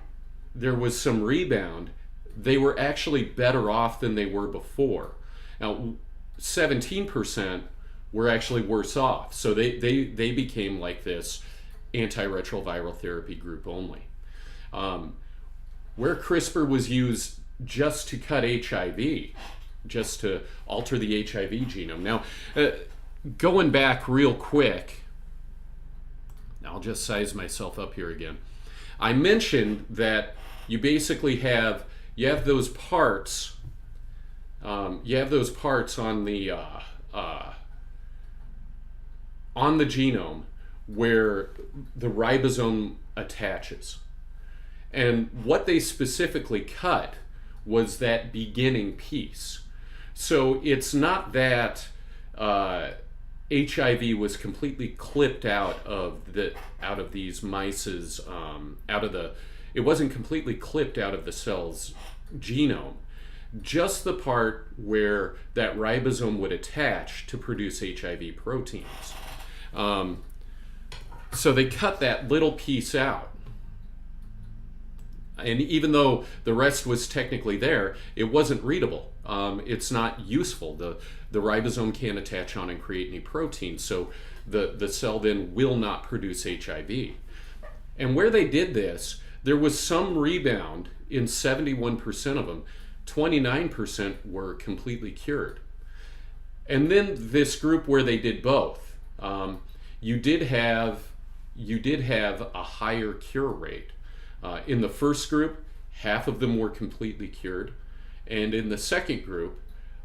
there was some rebound, they were actually better off than they were before. Now, 17% were actually worse off. So they became like this antiretroviral therapy group only. Where CRISPR was used just to cut HIV, just to alter the HIV genome. Now, going back real quick, I'll just size myself up here again. I mentioned that you basically have those parts. You have those parts on the genome where the ribosome attaches. And what they specifically cut was that beginning piece. So it's not that HIV was completely clipped out of these mice's it wasn't completely clipped out of the cell's genome. Just the part where that ribosome would attach to produce HIV proteins. So they cut that little piece out. And even though the rest was technically there, it wasn't readable. It's not useful. The ribosome can't attach on and create any protein, so the cell then will not produce HIV. And where they did this, there was some rebound in 71% of them. 29% were completely cured. And then this group where they did both, you did have a higher cure rate. In the first group, half of them were completely cured, and in the second group,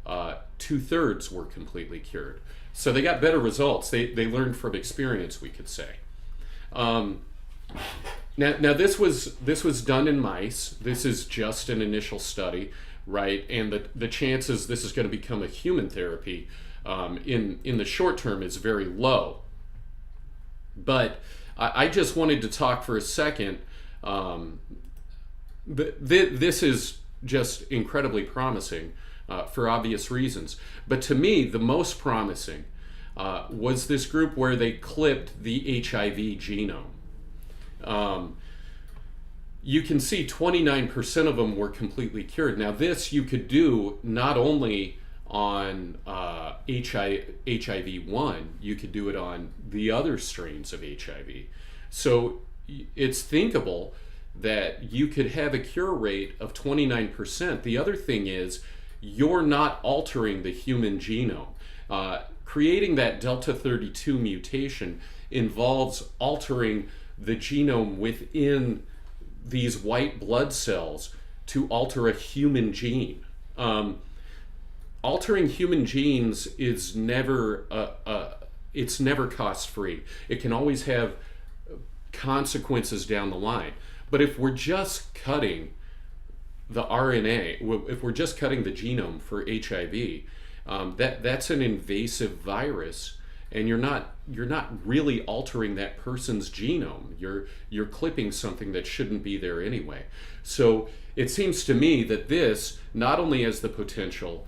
2/3 were completely cured. So they got better results. They learned from experience, we could say. Now this was done in mice. This is just an initial study, right? And the chances this is going to become a human therapy in the short term is very low. But I just wanted to talk for a second. This is just incredibly promising for obvious reasons. But to me, the most promising was this group where they clipped the HIV genome. You can see 29% of them were completely cured. Now this you could do not only on HIV-1, you could do it on the other strains of HIV. So it's thinkable that you could have a cure rate of 29%. The other thing is you're not altering the human genome. Creating that Delta 32 mutation involves altering the genome within these white blood cells to alter a human gene. Altering human genes is never it's never cost-free. It can always have consequences down the line. But if we're just cutting the RNA, if we're just cutting the genome for HIV, that's an invasive virus, and you're not really altering that person's genome. You're clipping something that shouldn't be there anyway. So it seems to me that this not only has the potential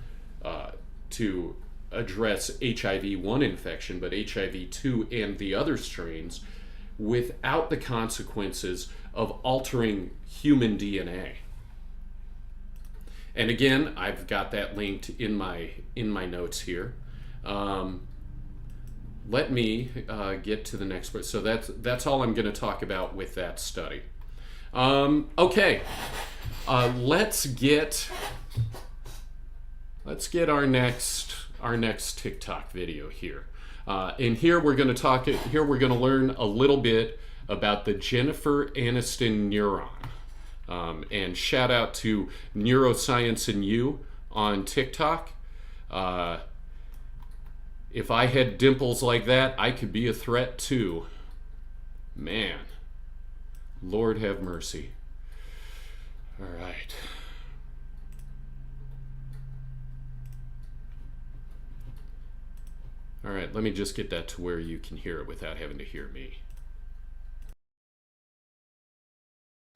to address HIV-1 infection, but HIV-2 and the other strains without the consequences of altering human DNA. And again, I've got that linked in my notes here. Let me get to the next part. So that's all I'm going to talk about with that study. Okay, let's get our next TikTok video here. And here we're going to learn a little bit about the Jennifer Aniston neuron. And shout out to Neuroscience and You on TikTok. If I had dimples like that, I could be a threat too. Man, Lord have mercy. All right. All right, let me just get that to where you can hear it without having to hear me.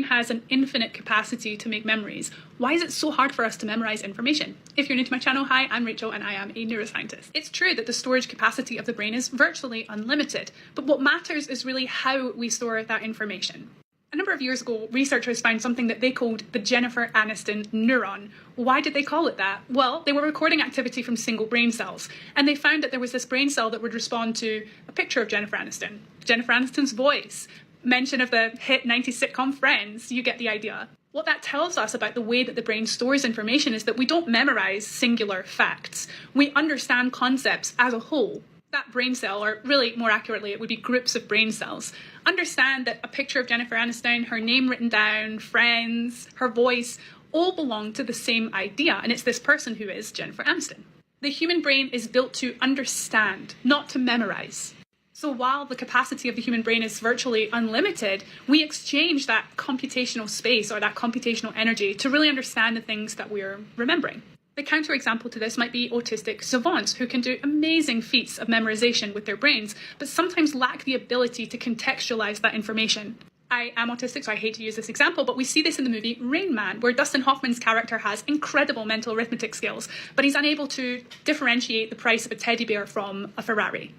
Has an infinite capacity to make memories. Why is it so hard for us to memorize information? If you're new to my channel, hi, I'm Rachel and I am a neuroscientist. It's true that the storage capacity of the brain is virtually unlimited, but what matters is really how we store that information. A number of years ago, researchers found something that they called the Jennifer Aniston neuron. Why did they call it that? Well, they were recording activity from single brain cells, and they found that there was this brain cell that would respond to a picture of Jennifer Aniston, Jennifer Aniston's voice, mention of the hit 90s sitcom Friends. You get the idea. What that tells us about the way that the brain stores information is that we don't memorize singular facts. We understand concepts as a whole. That brain cell, or really more accurately, it would be groups of brain cells, understand that a picture of Jennifer Aniston, her name written down, Friends, her voice, all belong to the same idea, and it's this person who is Jennifer Aniston. The human brain is built to understand, not to memorize. So while the capacity of the human brain is virtually unlimited, we exchange that computational space or that computational energy to really understand the things that we're remembering. The counterexample to this might be autistic savants who can do amazing feats of memorization with their brains, but sometimes lack the ability to contextualize that information. I am autistic, so I hate to use this example, but we see this in the movie Rain Man, where Dustin Hoffman's character has incredible mental arithmetic skills, but he's unable to differentiate the price of a teddy bear from a Ferrari.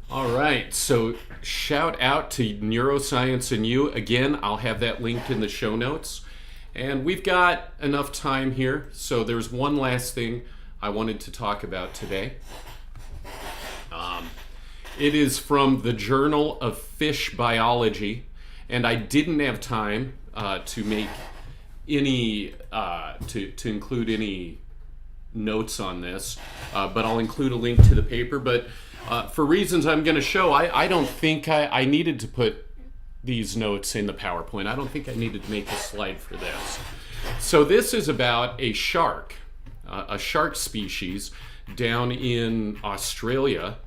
All right, so shout out to Neuroscience and You. Again, I'll have that linked in the show notes. And we've got enough time here, so there's one last thing I wanted to talk about today. It is from the Journal of Fish Biology, and I didn't have time to make any, to include any notes on this, but I'll include a link to the paper. But for reasons I'm going to show, I don't think I needed to put these notes in the PowerPoint. I don't think I needed to make a slide for this. So this is about a shark species down in Australia,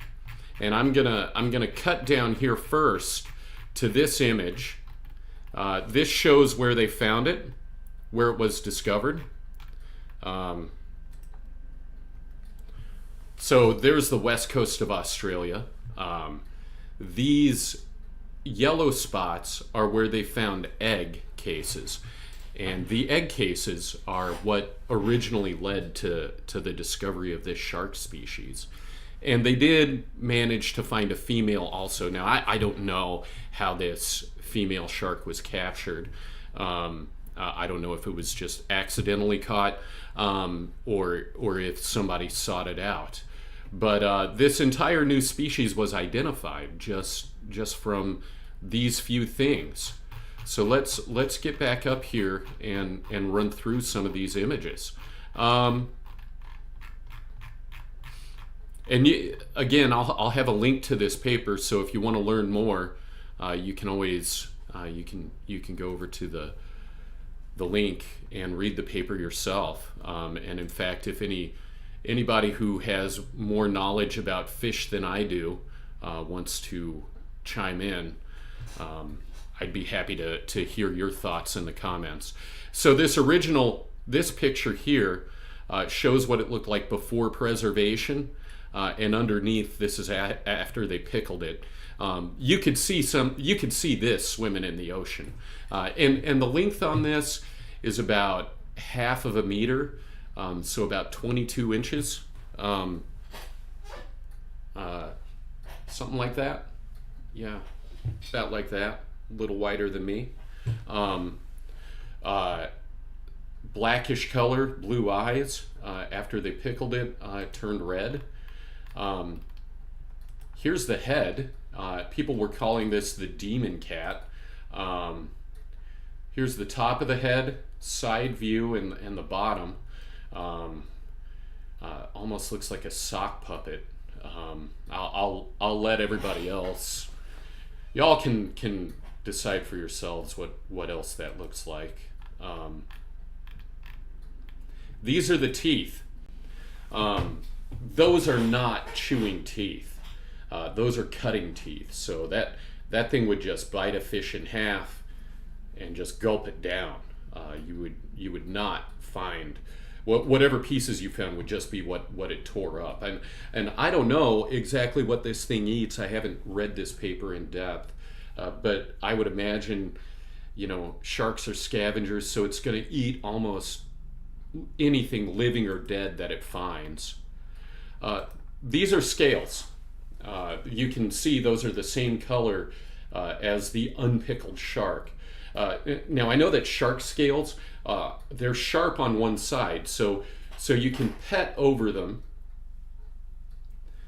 and I'm gonna cut down here first to this image. This shows where they found it, where it was discovered. So there's the west coast of Australia. These yellow spots are where they found egg cases. And the egg cases are what originally led to the discovery of this shark species. And they did manage to find a female also. Now, I don't know how this female shark was captured. I don't know if it was just accidentally caught or if somebody sought it out. But this entire new species was identified just from these few things. So let's get back up here and run through some of these images. Again, I'll have a link to this paper. So if you want to learn more, you can always you can go over to the link and read the paper yourself. And in fact, if anybody who has more knowledge about fish than I do wants to chime in, I'd be happy to hear your thoughts in the comments. So this picture here shows what it looked like before preservation, and underneath, this is after they pickled it. You could see this swimming in the ocean, and the length on this is about half of a meter, so about 22 inches, something like that. Yeah, about like that, a little wider than me. Blackish color, blue eyes. After they pickled it, it turned red. Here's the head. People were calling this the demon cat. Here's the top of the head, side view, and the bottom. Almost looks like a sock puppet. I'll let everybody else. Y'all can decide for yourselves what else that looks like. These are the teeth. Those are not chewing teeth. Those are cutting teeth. So that thing would just bite a fish in half and just gulp it down. You would not find whatever pieces you found would just be what it tore up. And I don't know exactly what this thing eats. I haven't read this paper in depth, but I would imagine, sharks are scavengers, so it's going to eat almost anything living or dead that it finds. These are scales. You can see those are the same color as the unpickled shark. Now I know that shark scales, they're sharp on one side, so you can pet over them.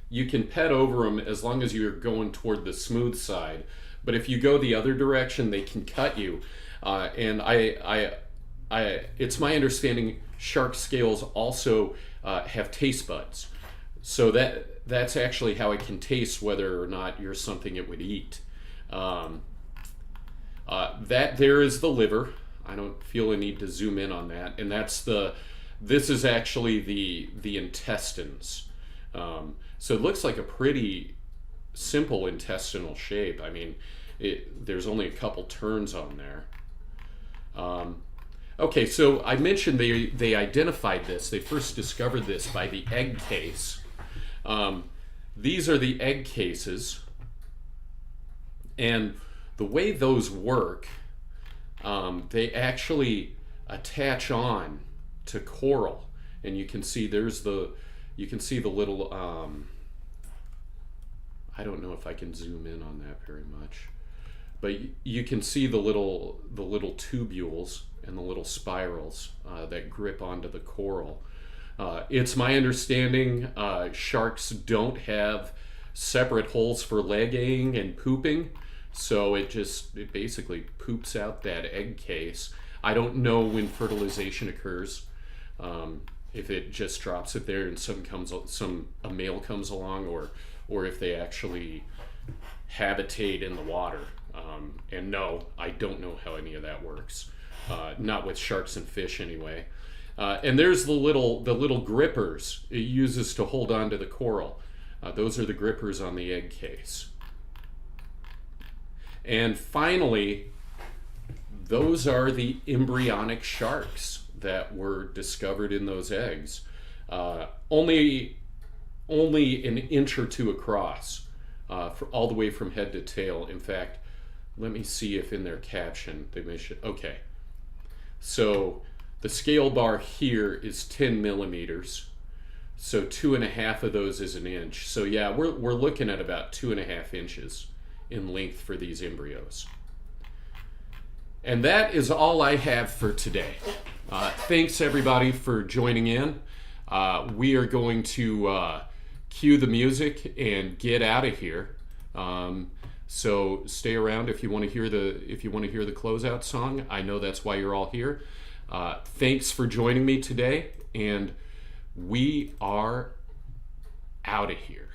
You can pet over them as long as you're going toward the smooth side. But if you go the other direction, they can cut you. And it's my understanding shark scales also have taste buds. So that's actually how it can taste whether or not you're something it would eat. That there is the liver. I don't feel a need to zoom in on that. And this is actually the intestines. So it looks like a pretty simple intestinal shape. I mean, there's only a couple turns on there. Okay, so I mentioned they identified this. They first discovered this by the egg case. These are the egg cases. And the way those work, they actually attach on to coral. And you can see the little, I don't know if I can zoom in on that very much, but you can see the little tubules and the little spirals that grip onto the coral. It's my understanding sharks don't have separate holes for laying and pooping, so it basically poops out that egg case. I don't know when fertilization occurs, if it just drops it there and a male comes along, or if they actually habitate in the water. And no, I don't know how any of that works. Not with sharks and fish anyway. And there's the little grippers it uses to hold on to the coral. Those are the grippers on the egg case. And finally, those are the embryonic sharks that were discovered in those eggs. Only an inch or two across, all the way from head to tail. In fact, let me see if in their caption they mention. Okay, so the scale bar here is 10 millimeters, so 2.5 of those is an inch. So yeah, we're looking at about 2.5 inches in length for these embryos. And that is all I have for today. Thanks everybody for joining in. We are going to cue the music and get out of here. So stay around if you want to hear the closeout song. I know that's why you're all here. Thanks for joining me today, and we are out of here.